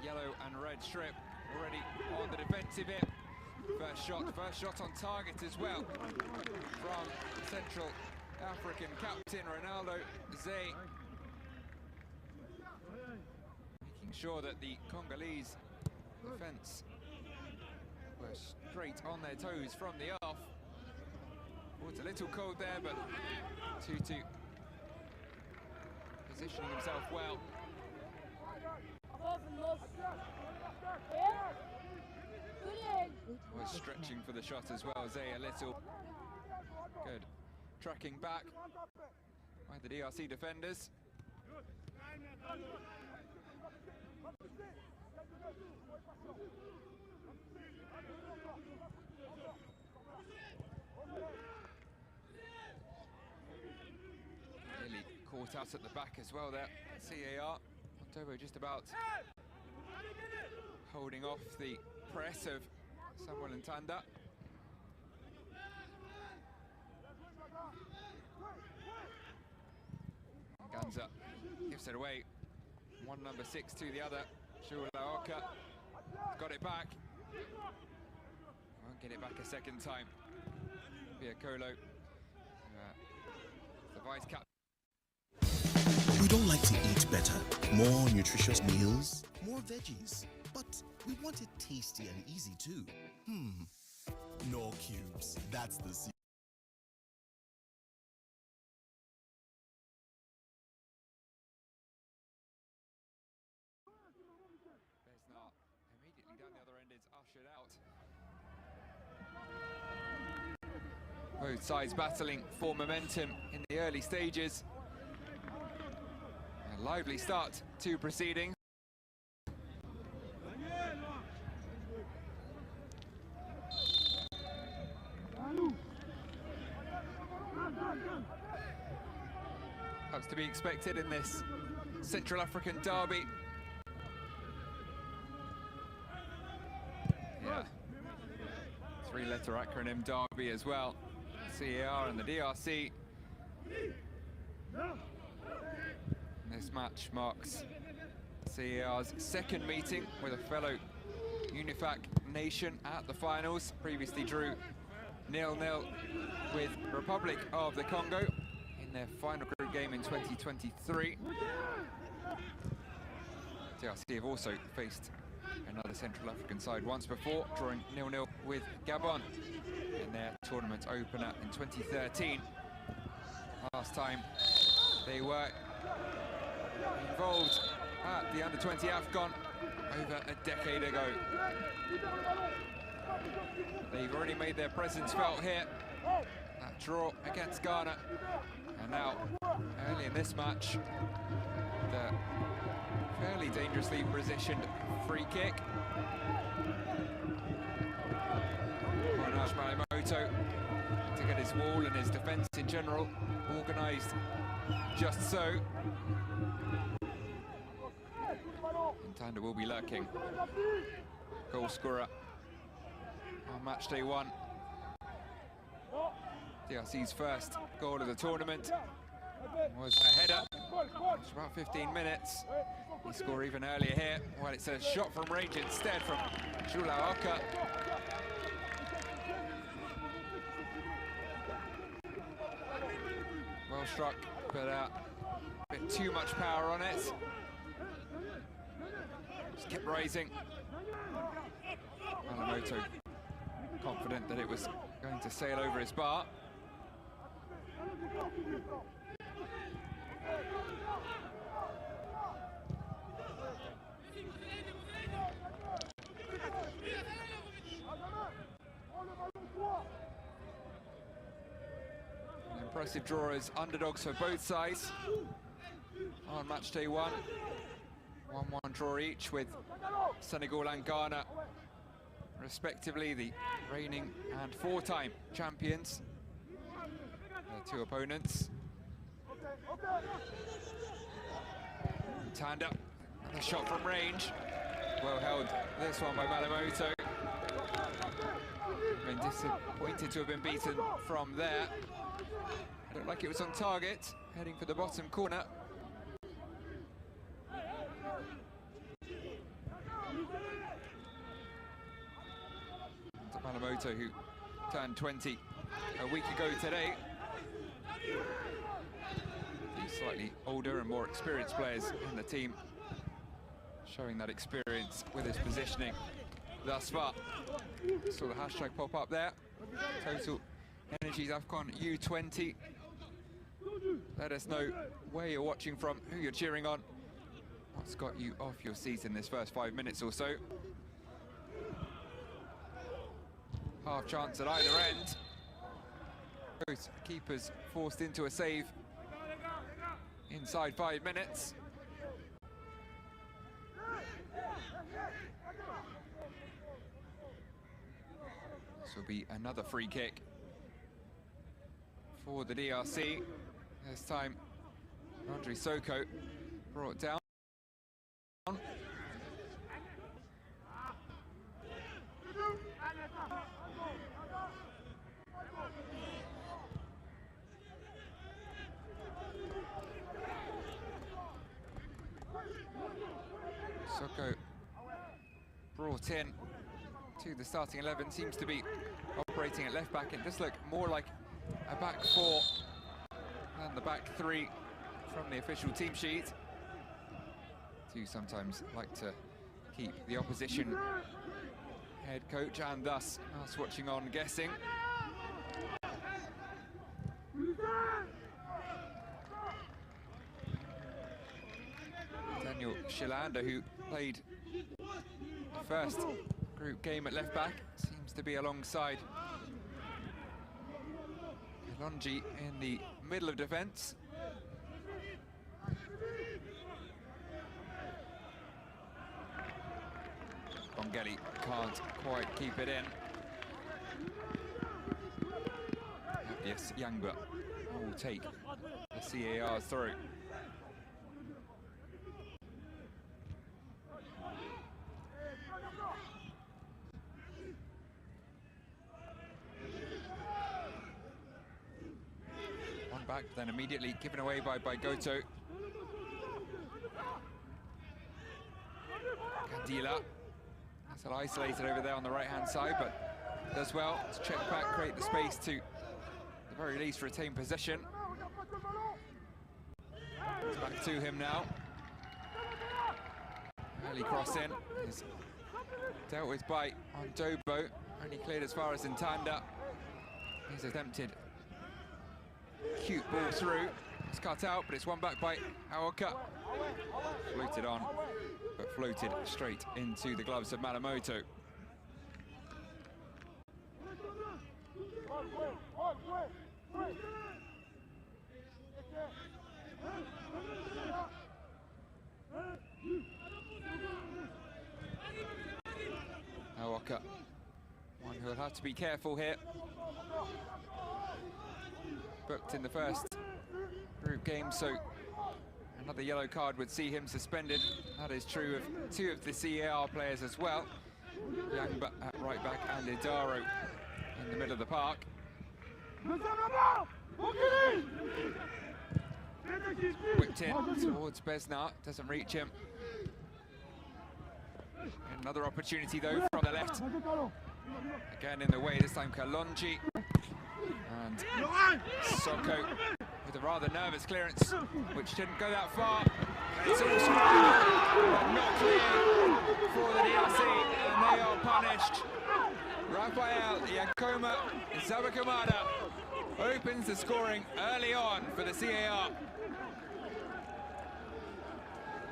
yellow and red strip, already on the defensive here. First shot on target as well from Central African captain Ronaldo Zay, making sure that the Congolese defense were straight on their toes from the off. Oh, it's a little cold there, but Tutu positioning himself well. Was stretching for the shot as well. Zay a little good. Tracking back by the DRC defenders. Nearly caught out at the back as well there. CAR. October just about holding off the press of Samuel Ntanda. Ganza gives it away. One number 6 to the other. Shulaoka got it back. Won't get it back a second time. Piacolo, the vice captain. We don't like to eat better, more nutritious meals, more veggies, but we want it tasty and easy too. No cubes, that's the secret. Immediately down the other end is ushered out. Both sides battling for momentum in the early stages. A lively start to proceedings. That's to be expected in this Central African derby. Yeah, three-letter acronym derby as well. CAR and the DRC. This match marks CAR's second meeting with a fellow UNIFAC nation at the finals. Previously drew 0-0 with Republic of the Congo in their final group game in 2023. DRC have also faced another Central African side once before, drawing 0-0 with Gabon in their tournament opener in 2013. Last time they were involved at the Under-20 AFCON over a decade ago. They've already made their presence felt here. That draw against Ghana. And now, early in this match, the fairly dangerously positioned free kick. Malimoto to get his wall and his defence in general organised just so. Ntanda will be lurking. Goal scorer on match day one. DRC's first goal of the tournament was a header. It's about 15 minutes. He scored even earlier here. Well, it's a shot from range instead from Julaoka. Well struck, but a bit too much power on it. Just kept rising. Malimoto confident that it was going to sail over his bar. An impressive draw as underdogs for both sides on match day one. 1-1 draw each with Senegal and Ghana, respectively, the reigning and four-time champions. Their two opponents. Ntanda, and the shot from range. Well held, this one by Malimoto. Been disappointed to have been beaten from there. Looked like it was on target, heading for the bottom corner. Malimoto, who turned 20 a week ago today. The slightly older and more experienced players in the team showing that experience with his positioning thus far. Saw the hashtag pop up there. Total Energies AFCON U20. Let us know where you're watching from, who you're cheering on, what's got you off your seat in this first 5 minutes or so. Half chance at either end. Both keepers forced into a save inside 5 minutes. This will be another free kick for the DRC. This time, Rodri Soko brought down. Soko brought in to the starting 11 seems to be operating at left back. It does look more like a back four than the back three from the official team sheet. Do sometimes like to keep the opposition head coach and thus us watching on guessing. Daniel Shilander, who played the first group game at left back, seems to be alongside Kalonji in the middle of defence. Bongeli can't quite keep it in. Yes, Yangba will take the CAR's through. One back, then immediately given away by Goto. Candila. Still isolated over there on the right-hand side, but does well to check back, create the space to, at the very least, retain possession. It's back to him now. Early cross in is dealt with by Ondobo, only cleared as far as Ntanda. He's attempted cute ball through. It's cut out, but it's won back by Aoka. Floated on, but floated straight into the gloves of Malamoto. Aoka, one who will have to be careful here. Booked in the first group game, so another yellow card would see him suspended. That is true of two of the CAR players as well. Yangba at right back and Idaro in the middle of the park. Whipped in towards Besnat, doesn't reach him. Another opportunity though from the left. Again in the way, this time Kalonji. And Soko with a rather nervous clearance, which didn't go that far. It's all but not clear for the DRC, and they are punished. Rafael Yakoma Zabakamada opens the scoring early on for the CAR.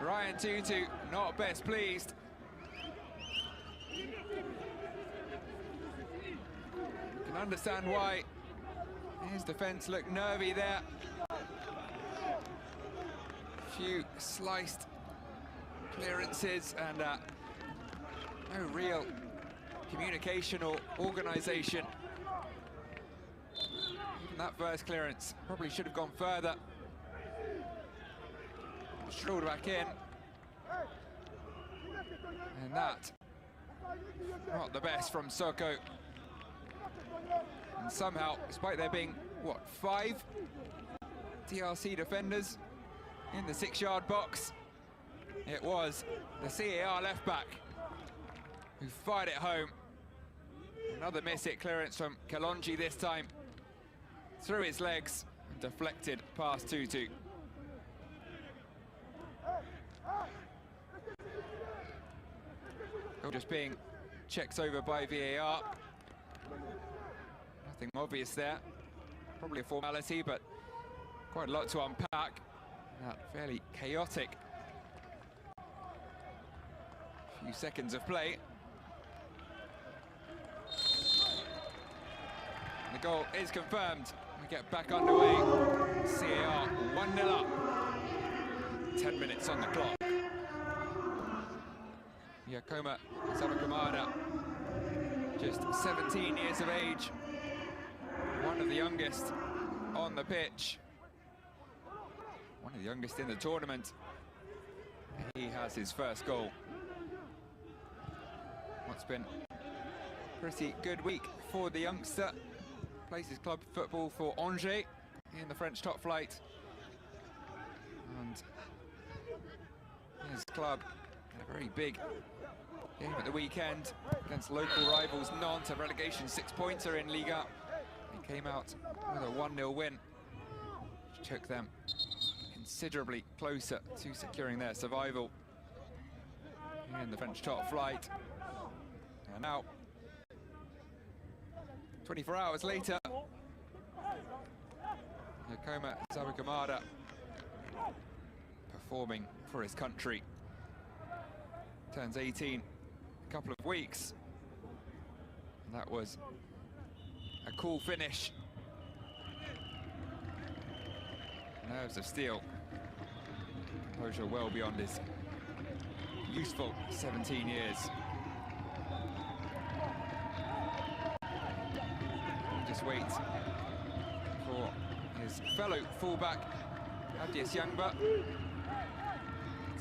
Ryan Tutu not best pleased. Can understand why his defence looked nervy there. Few sliced clearances and no real communication or organisation. Even that first clearance probably should have gone further. Strolled back in. And that, not the best from Soko. And somehow, despite there being, what, 5 DRC defenders in the 6-yard box, it was the CAR left back who fired it home. Another miss-hit clearance from Kalonji this time. Through his legs and deflected past Tutu. Just being checked over by VAR. Nothing obvious there. Probably a formality, but quite a lot to unpack. Fairly chaotic few seconds of play. And the goal is confirmed. We get back underway. CAR 1-0 up. 10 minutes on the clock. Yakoma Zabakamada, just 17 years of age, one of the youngest on the pitch, one of the youngest in the tournament. He has his first goal. What's been a pretty good week for the youngster. Plays his club football for Angers in the French top flight. And his club had a very big game at the weekend against local rivals Nantes, a relegation 6-pointer in Liga. They came out with a 1-0 win, which took them considerably closer to securing their survival in the French top flight. And now, 24 hours later, Yakoma Sabukamada performing for his country. Turns 18 a couple of weeks. And that was a cool finish. Nerves of steel. Composure well beyond his useful 17 years. Just wait for his fellow fullback, Abdias Yangba,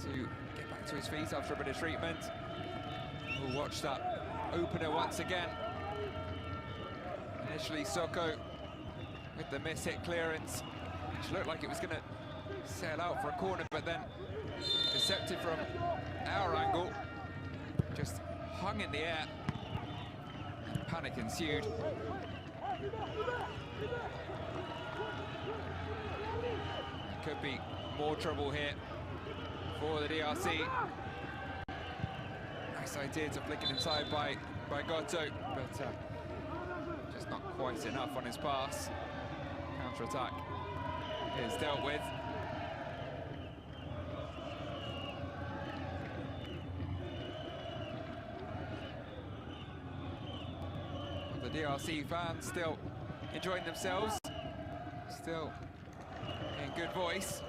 to get back to his feet after a bit of treatment. We'll watch that opener once again. Initially Soko with the miss-hit clearance, which looked like it was going to sail out for a corner, but then intercepted from our angle, just hung in the air. Panic ensued. Could be more trouble here for the DRC. Nice idea to flick it inside by Goto, but just not quite enough on his pass. Counter-attack is dealt with. The DRC fans still enjoying themselves, still in good voice.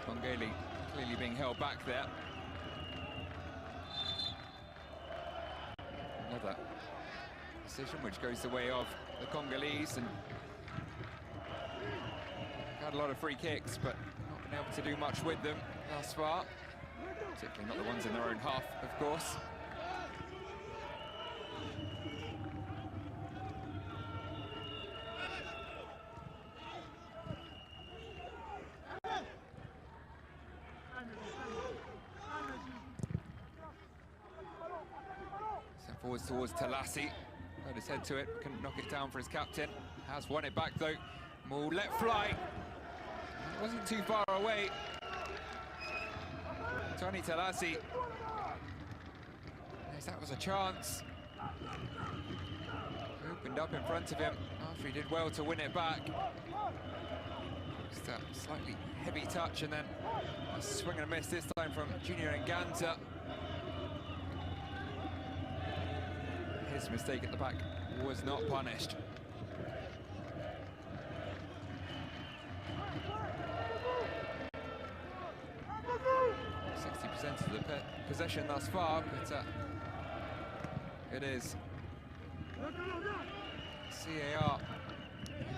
Congeli clearly being held back there. Another decision which goes the way of the Congolese, and had a lot of free kicks but not been able to do much with them thus far, particularly not the ones in their own half, of course. Forwards towards Talassi, put his head to it, couldn't knock it down for his captain. Has won it back though. More let fly. It wasn't too far away. Tony Talassi. Yes, that was a chance. Opened up in front of him after he did well to win it back. Just a slightly heavy touch, and then a swing and a miss this time from Junior Nganta. His mistake at the back was not punished. % of the possession thus far, but it is CAR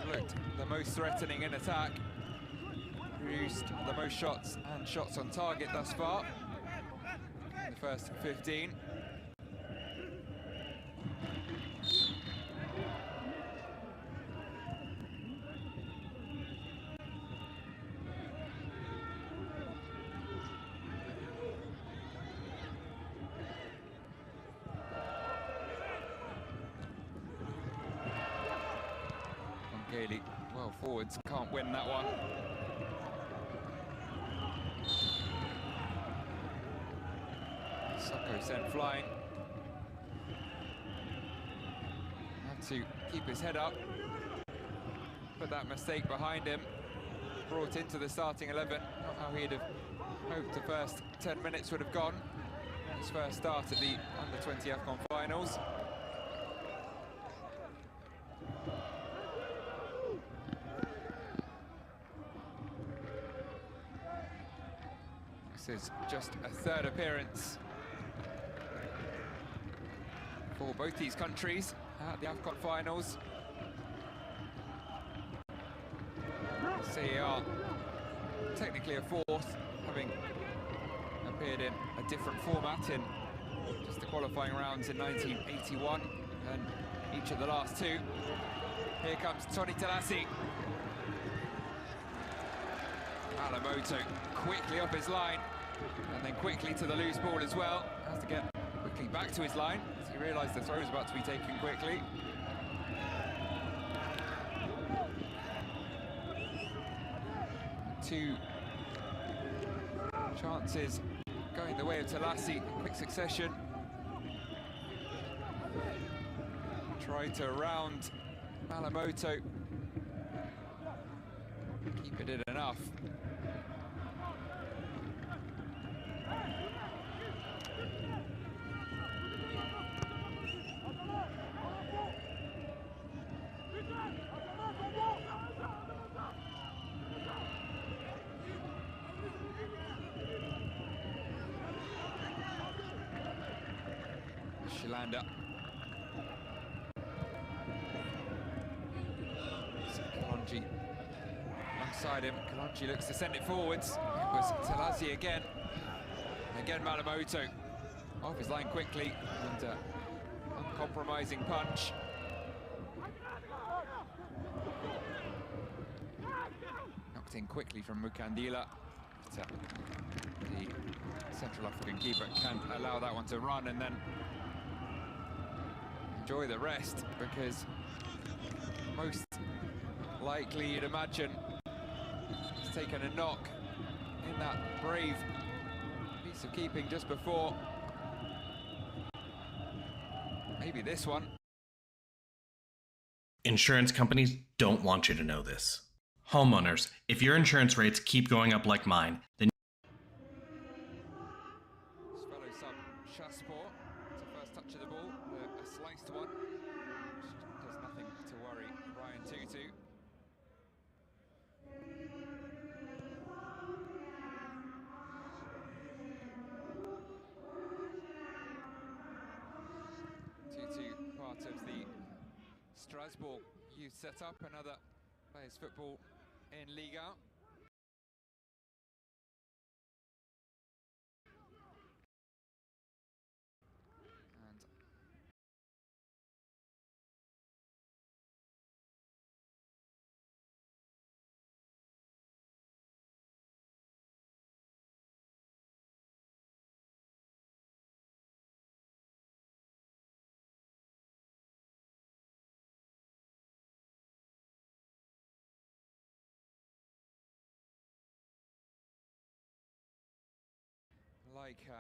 who looked the most threatening in attack, produced the most shots and shots on target thus far in the first 15. Gailey, well forwards, can't win that one. Soko sent flying. Had to keep his head up. Put that mistake behind him. Brought into the starting 11. Not how he'd have hoped the first 10 minutes would have gone. His first start at the Under-20 AFCON finals. This is just a third appearance for both these countries at the AFCON finals. CAR technically a fourth, having appeared in a different format in just the qualifying rounds in 1981 and each of the last two. Here comes Tony Talassi. Alamoto quickly off his line. And then quickly to the loose ball as well. Has to get quickly back to his line as he realised the throw was about to be taken quickly. Two chances going the way of Talasi in quick succession. Tried to round Malamoto. Keep it in enough. Shilanda. Kalonji alongside him. Kalonji looks to send it forwards. It was Talasi again. Again Malamoto off his line quickly and uncompromising punch. Knocked in quickly from Mukandila. But, the Central African keeper can't allow that one to run and then enjoy the rest, because most likely you'd imagine he's taken a knock in that brave piece of keeping just before. Maybe this one. Insurance companies don't want you to know this. Homeowners, if your insurance rates keep going up like mine, then Fellow sub Chasport, it's the first touch of the ball, a sliced one, which does nothing to worry Ryan Tutu. Tutu, part of the Strasbourg youth setup, another plays football in Liga. Like the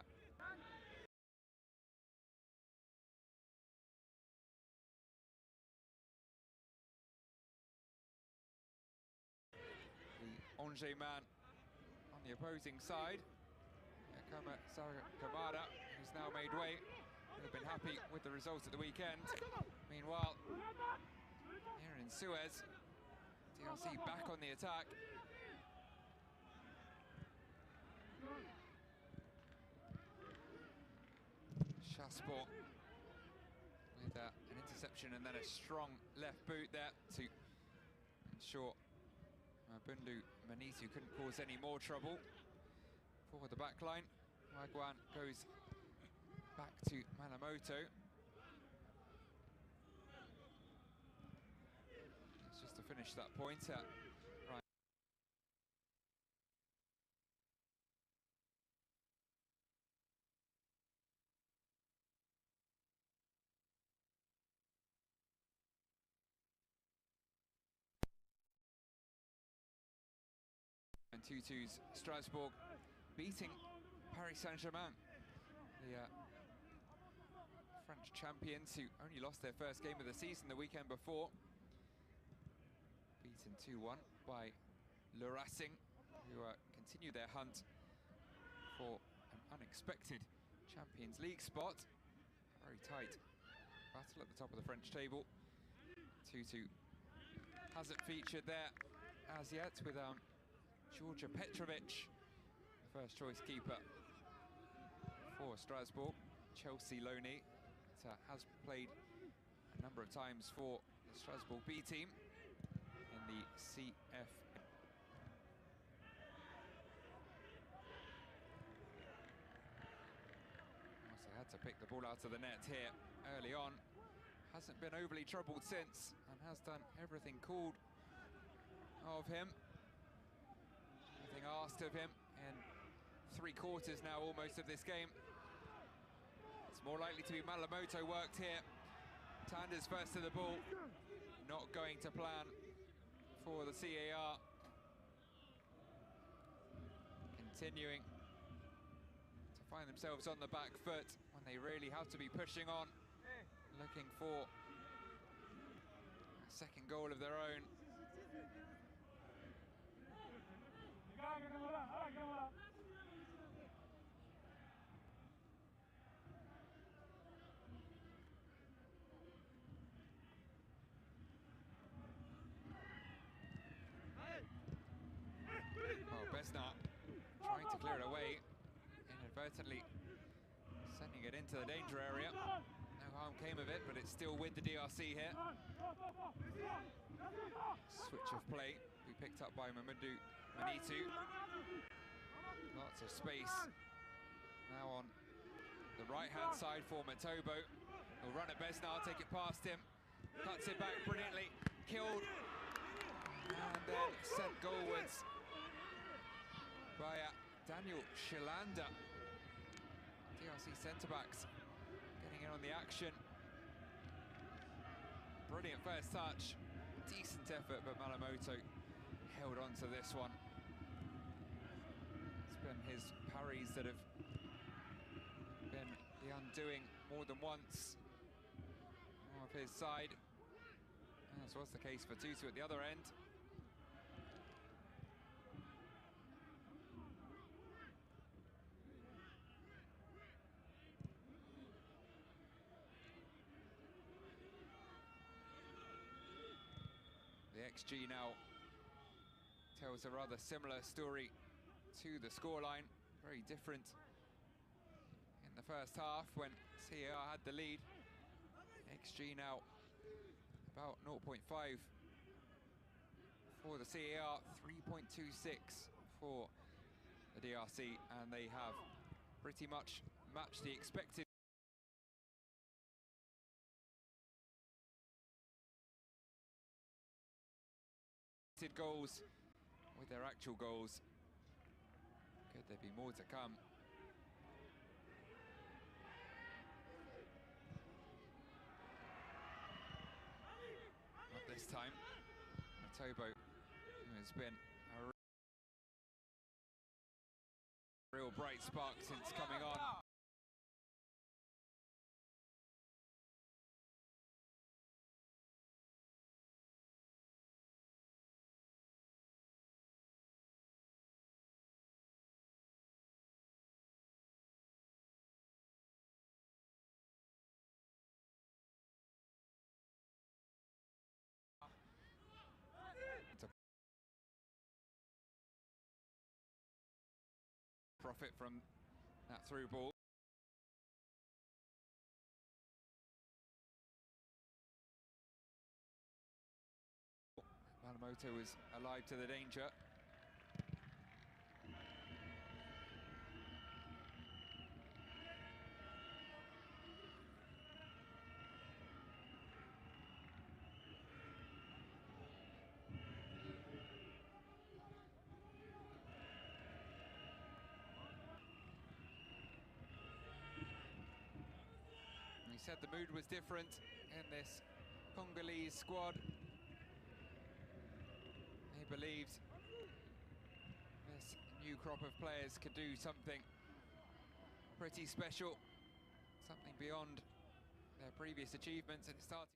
Angers man on the opposing side, Kamada, who's now made way, would have been happy with the result at the weekend. Meanwhile, here in Suez, DRC back on the attack. Chasport with an interception and then a strong left boot there to ensure Bundu Manitu couldn't cause any more trouble for the back line. Wagwan goes back to Malamoto. It's just to finish that point. Right. And 2-2's Strasbourg beating Paris Saint-Germain, the French champions who only lost their first game of the season the weekend before. Beaten 2-1 by Le Racing, who continue their hunt for an unexpected Champions League spot. Very tight battle at the top of the French table. 2-2 hasn't featured there as yet with Georgia Petrovic, first choice keeper for Strasbourg. Chelsea Loney has played a number of times for the Strasbourg B team in the CF. Also had to pick the ball out of the net here early on. Hasn't been overly troubled since and has done everything called of him. Asked of him in 3/4 now almost of this game. It's more likely to be Malamoto worked here. Tander's first to the ball, not going to plan for the CAR. Continuing to find themselves on the back foot when they really have to be pushing on, looking for a second goal of their own. Oh, Besnard trying to clear it away, inadvertently sending it into the danger area. No harm came of it, but it's still with the DRC here. Switch of play, we picked up by Mamadou Manitu. Lots of space now on the right-hand side for Matobo. He'll run at Besnard, take it past him, cuts it back brilliantly, killed, and then sent goalwards by Daniel Shilanda. DRC centre-backs getting in on the action. Brilliant first touch, decent effort, but Malamoto held on to this one. It's been his parries that have been the undoing more than once of his side. As was the case for Tutu at the other end. The XG now tells a rather similar story to the scoreline. Very different in the first half when CAR had the lead. XG now about 0.5 for the CAR, 3.26 for the DRC, and they have pretty much matched the expected goals with their actual goals. Could there be more to come? Not this time. Matobo, who has been a real bright spark since coming on. To profit from that through ball. Malamoto was alive to the danger. He said the mood was different in this Congolese squad. He believed this new crop of players could do something pretty special, something beyond their previous achievements, and it started.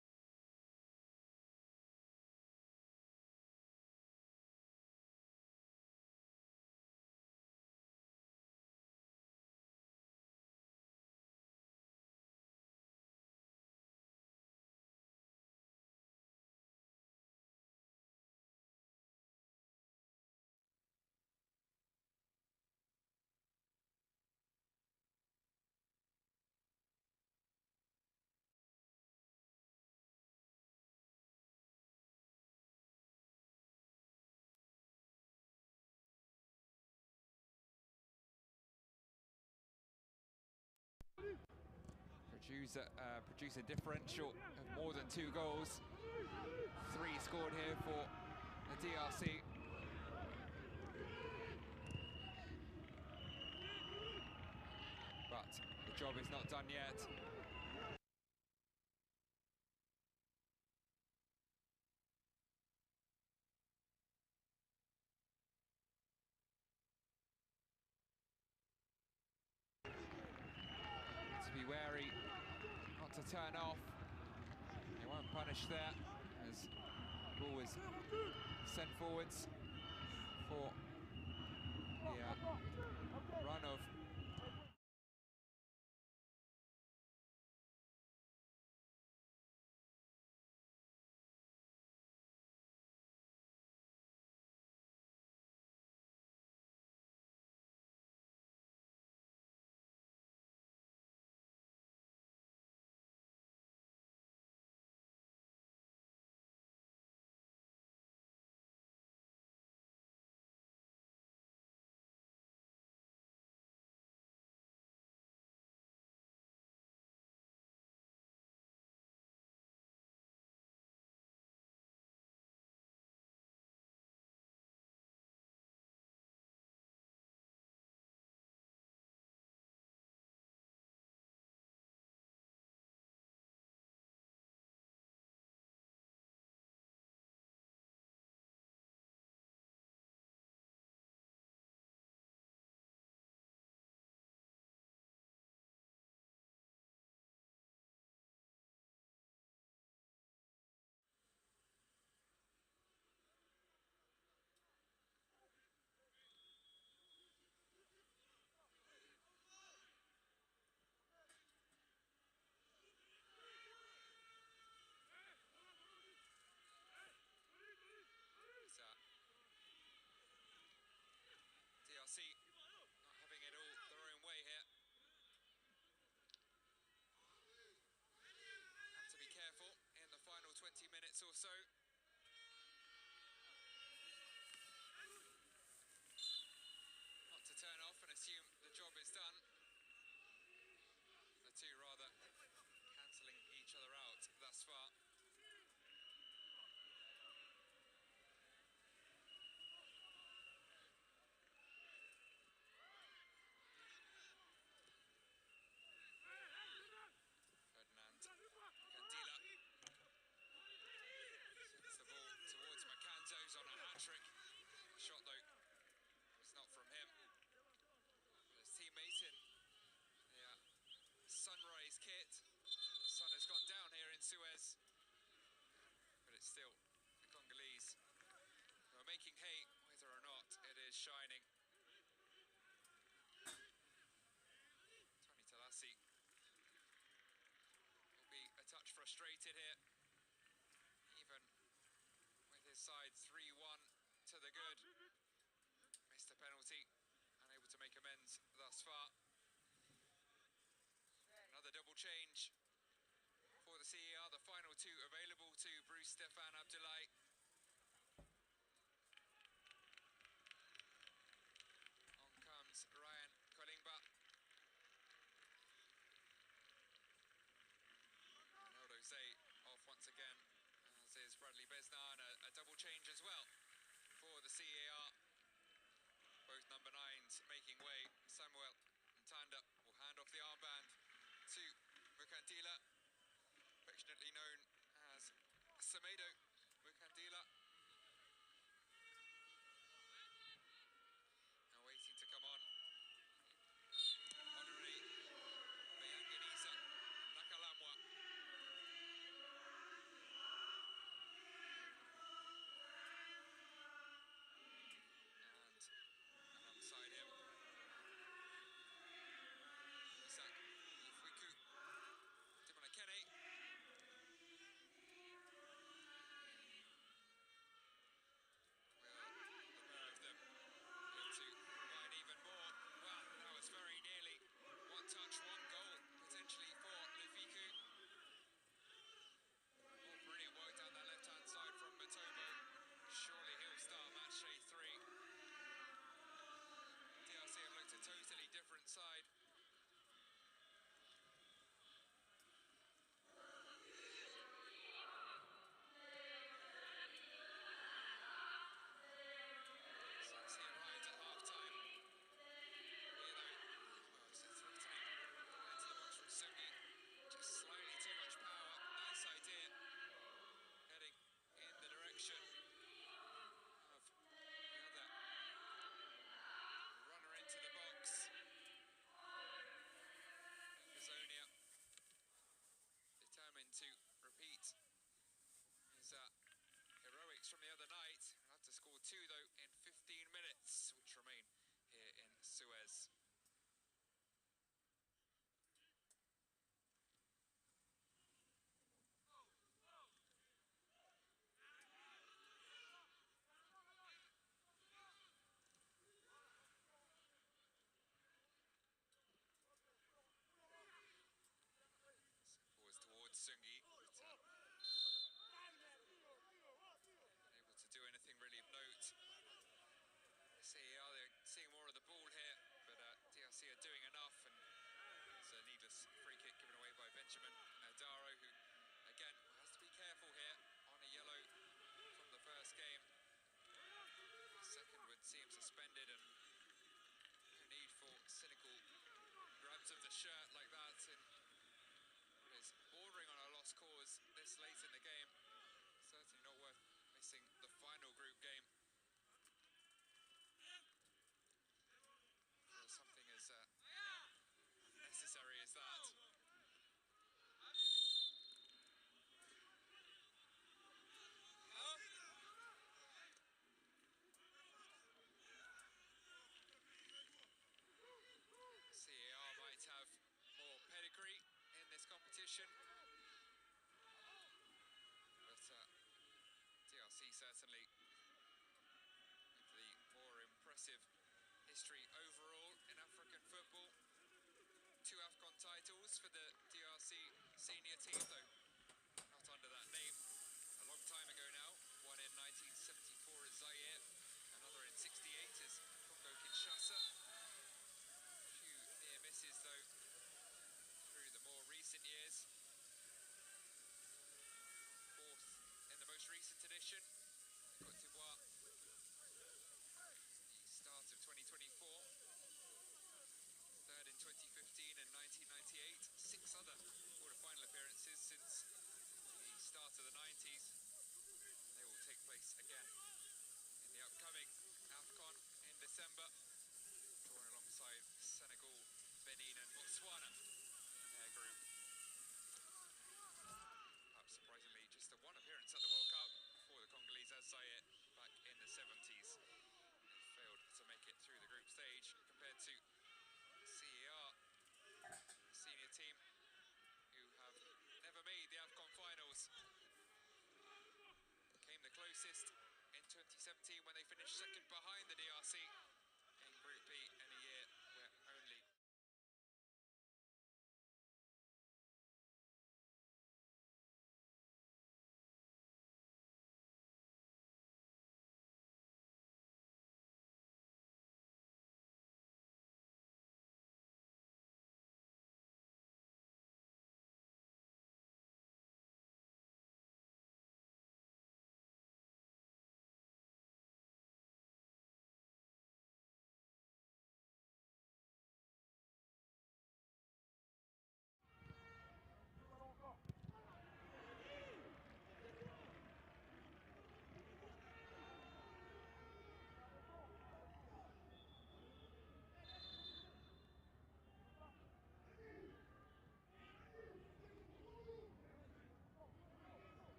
Produce a differential of more than 2 goals. 3 scored here for the DRC. but the job is not done yet. To be wary, not to turn off. They won't punish there, as the ball was sent forwards for the run of DRC not having it all their own way here. Have to be careful in the final 20 minutes or so. Not to turn off and assume the job is done. The two rather cancelling each other out thus far. On a hat-trick shot, though it's not from him. His teammate in the sunrise kit. The sun has gone down here in Suez, but it's still the Congolese who are making hay, whether or not it is shining. Tony Talassi will be a touch frustrated here, even his side 3-1 to the good. Missed a penalty, unable to make amends thus far. Another double change for the CER, the final two available to Bruce Stefan Abdullahi. On comes Ryan Kolingba. Ronaldo Zay off once again, as is Bradley Besnar, and a double change as well for the CAR. Both number 9s making way. Samuel Ntanda will hand off the armband to Mukandila, affectionately known as Semedo Mukandila. Now waiting to come on. Honorary Beyanganisa Nakalamwa. Alongside him, Isak Ifuiku, Timon to repeat his heroics from the other night. He'll have to score 2 though in 15 minutes, which remain here in Suez. Forwards towards Sungi. Unable to do anything really of note. CAR, they're seeing more of the ball here, but DRC are doing enough, and it's a needless free kick given away by Benjamin Adaro, who again has to be careful here on a yellow from the first game. The second would see him suspended, and no need for cynical grabs of the shirt like that in what is bordering on a lost cause this late in the game. Certainly not worth missing the final group game for something as unnecessary as that. CAR might have more pedigree in this competition, but DRC certainly with the more impressive history overall in African football. 2 AFCON titles for the DRC senior team, though not under that name. A long time ago now, one in 1974 as Zaire, another in 68 as Congo Kinshasa. A few near misses though through the more recent years. Fourth in the most recent edition, Cote d'Ivoire, the start of 2024. Third in 2015 and 1998. 6 other quarter-final appearances since the start of the 90s. They will take place again in the upcoming AFCON in December, drawn alongside Senegal, Benin and Botswana in their group. Perhaps surprisingly, just the 1 appearance at the World Cup for the Congolese as Zaire back in the 70s. They failed to make it through the group stage compared to CAR, the senior team, who have never made the AFCON finals. Came the closest in 2017 when they finished second behind the DRC in Group B in a year where only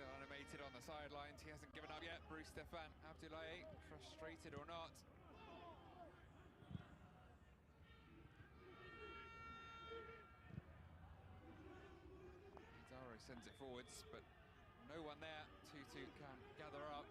still animated on the sidelines. He hasn't given up yet. Bruce Stefan Abdoulaye, frustrated or not. Daro sends it forwards, but no one there. Tutu can gather up.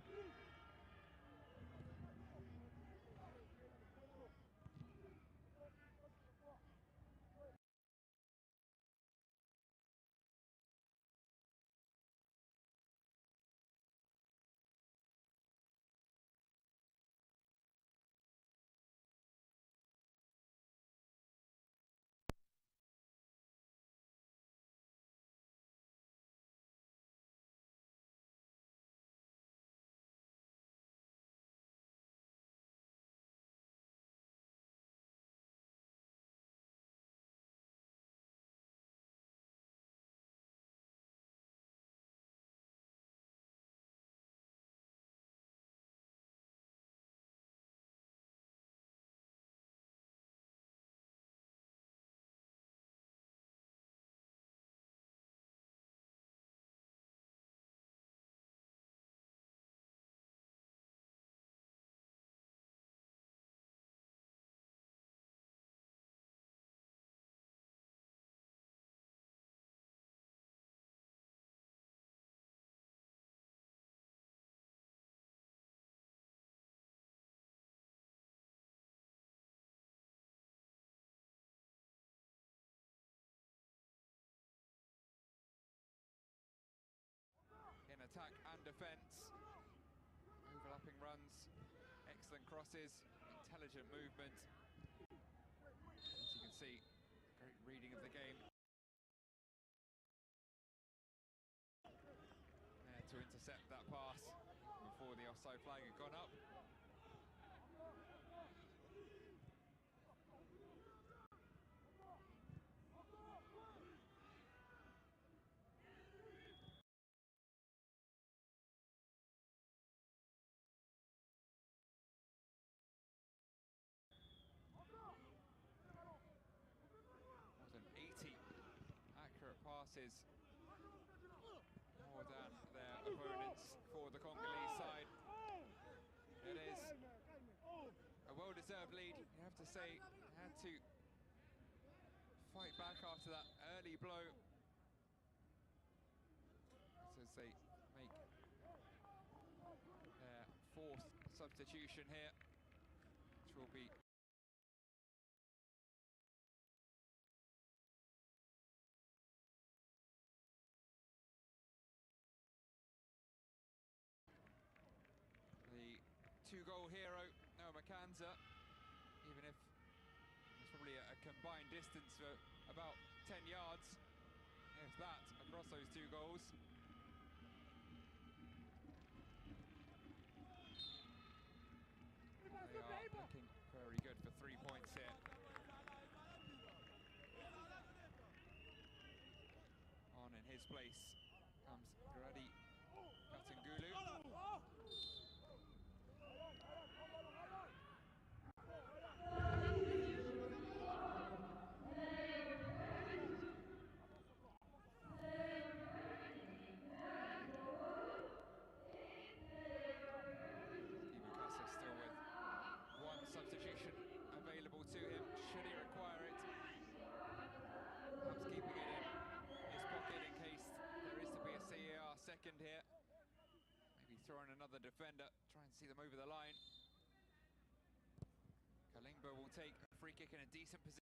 defence. Overlapping runs, excellent crosses, intelligent movement. As you can see, great reading of the game. There to intercept that pass before the offside flag had gone up. More than 80 accurate passes, more than their opponents for the Congolese side. It is a well-deserved lead. You have to say, had to fight back after that early blow. As they make their fourth substitution here, which will be the two-goal hero, Noah Makanza, even if it's probably a combined distance for about 10 yards, if that, across those two goals. They are looking very good for 3 points here. On in his place comes Grady Katangulu. Ibukasa still with one substitution available to him, should he require it. Perhaps keeping it in his pocket in case there is to be a CAR second here. Maybe throwing another defender, try and see them over the line. Kalingba will take a free kick in a decent position.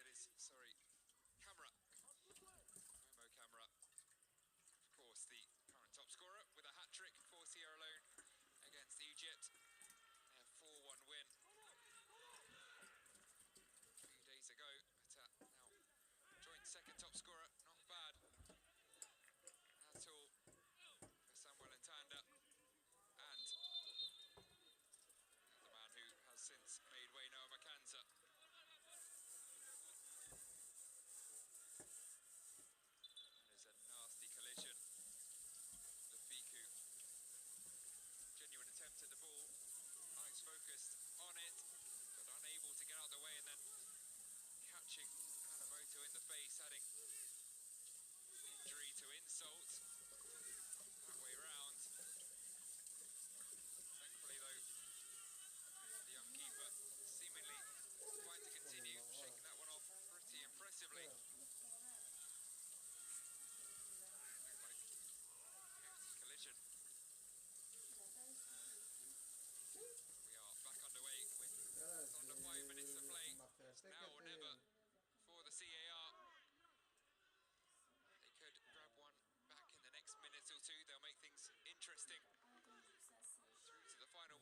Back to this, camera. Momo Camera. Of course, the current top scorer with a hat-trick for Sierra Leone against Egypt. Their 4-1 win a few days ago. But now joint second top scorer, not bad at all for Samuel Ntanda. And the man who has since made way, Noah Makanza.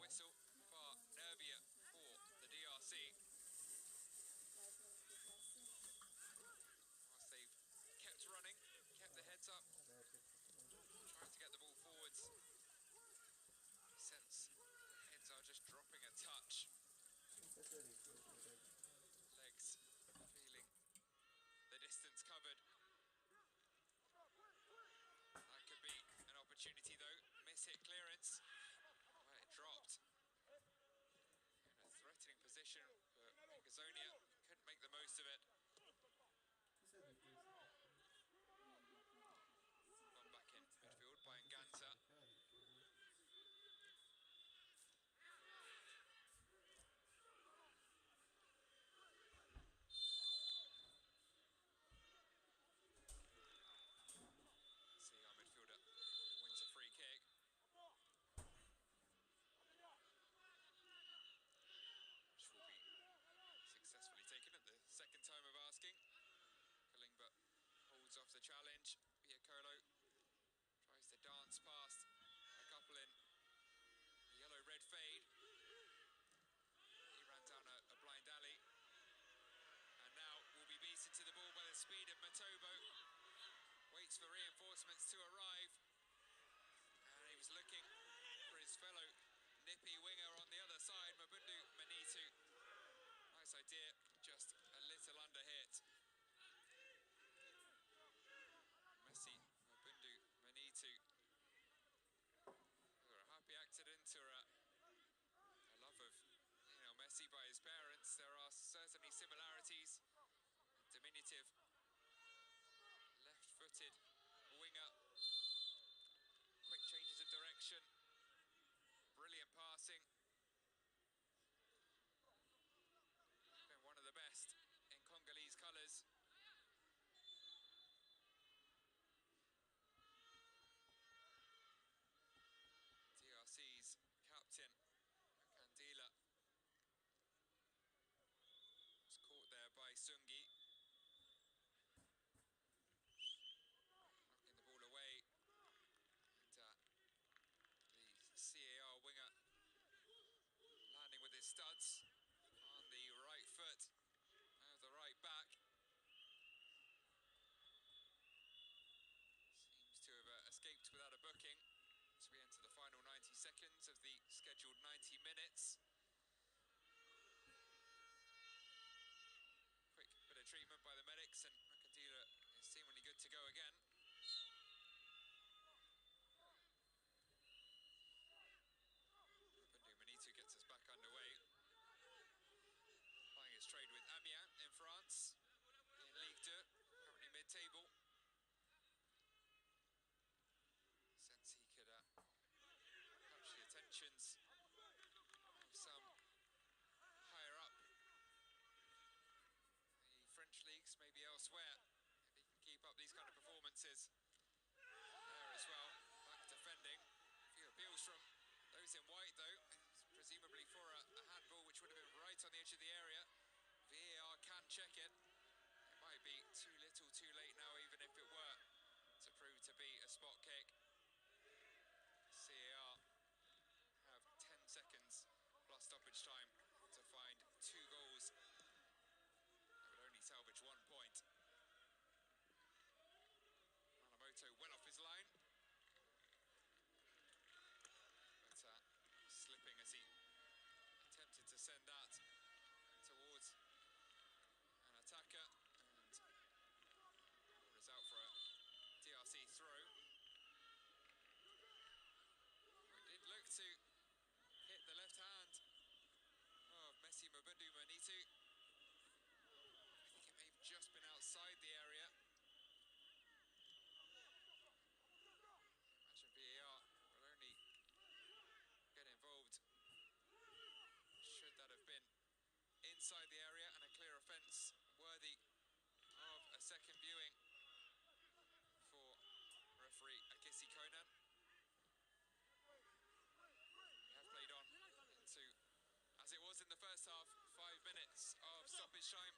whistle, far nervier for the DRC. Whilst they've kept running, kept their heads up, trying to get the ball forwards. Sense heads are just dropping a touch. Legs feeling the distance covered. That could be an opportunity though. Miss-hit clearance. Well, it dropped. In a threatening position, but Gazonia couldn't make the most of it. One back in midfield by Nganza. See our midfielder wins a free kick. Which will be successfully taken at the second time of asking. Kalingba holds off the challenge. Biakolo tries to dance past a couple in the yellow-red fade. He ran down a blind alley. And now will be beaten to the ball by the speed of Matobo. Waits for reinforcements to arrive. And he was looking for his fellow nippy winger on the other side, Mabundu Manitu. Nice idea, just a little under hit. Messi, Mabundu Manitu. Either a happy accident or a love of Messi by his parents. There are certainly similarities. Diminutive, left-footed winger. Quick changes of direction. Brilliant passing. Been one of the best in Congolese colours. DRC's captain, Kandila, was caught there by Sungi. Knocking the ball away. And the CAR winger landing with his studs on the right foot of the right back. Seems to have escaped without a booking as we enter the final 90 seconds of the scheduled 90 minutes. Quick bit of treatment by the medics, and Kandila is seemingly good to go again. Manitu gets us back underway. Playing his trade with Amiens in France, in Ligue 2, currently mid-table. Since he could catch the attentions of some higher up the French leagues, maybe elsewhere, if he can keep up these kind of performances. There as well, back defending. A few appeals from those in white though, presumably for a handball which would have been right on the edge of the area. VAR can check it. It might be too little too late now, even if it were to prove to be a spot kick. CAR have 10 seconds plus stoppage time to find 2 goals. They would only salvage 1 point. Malamoto well off his line. But slipping as he attempted to send that towards an attacker, and ball is out for a DRC throw. It did look to hit the left hand of Messi Mabundu Manitu. I think it may have just been outside the area. Imagine VAR will only get involved should that have been inside the area, and a clear offence worthy of a second viewing for referee Akisi Konan. We have played on into, as it was in the first half, 5 minutes of stoppage time,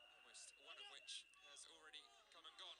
almost one of which has already come and gone.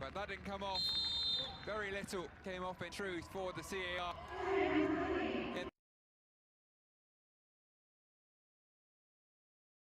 But that didn't come off. Very little came off in truth for the CAF.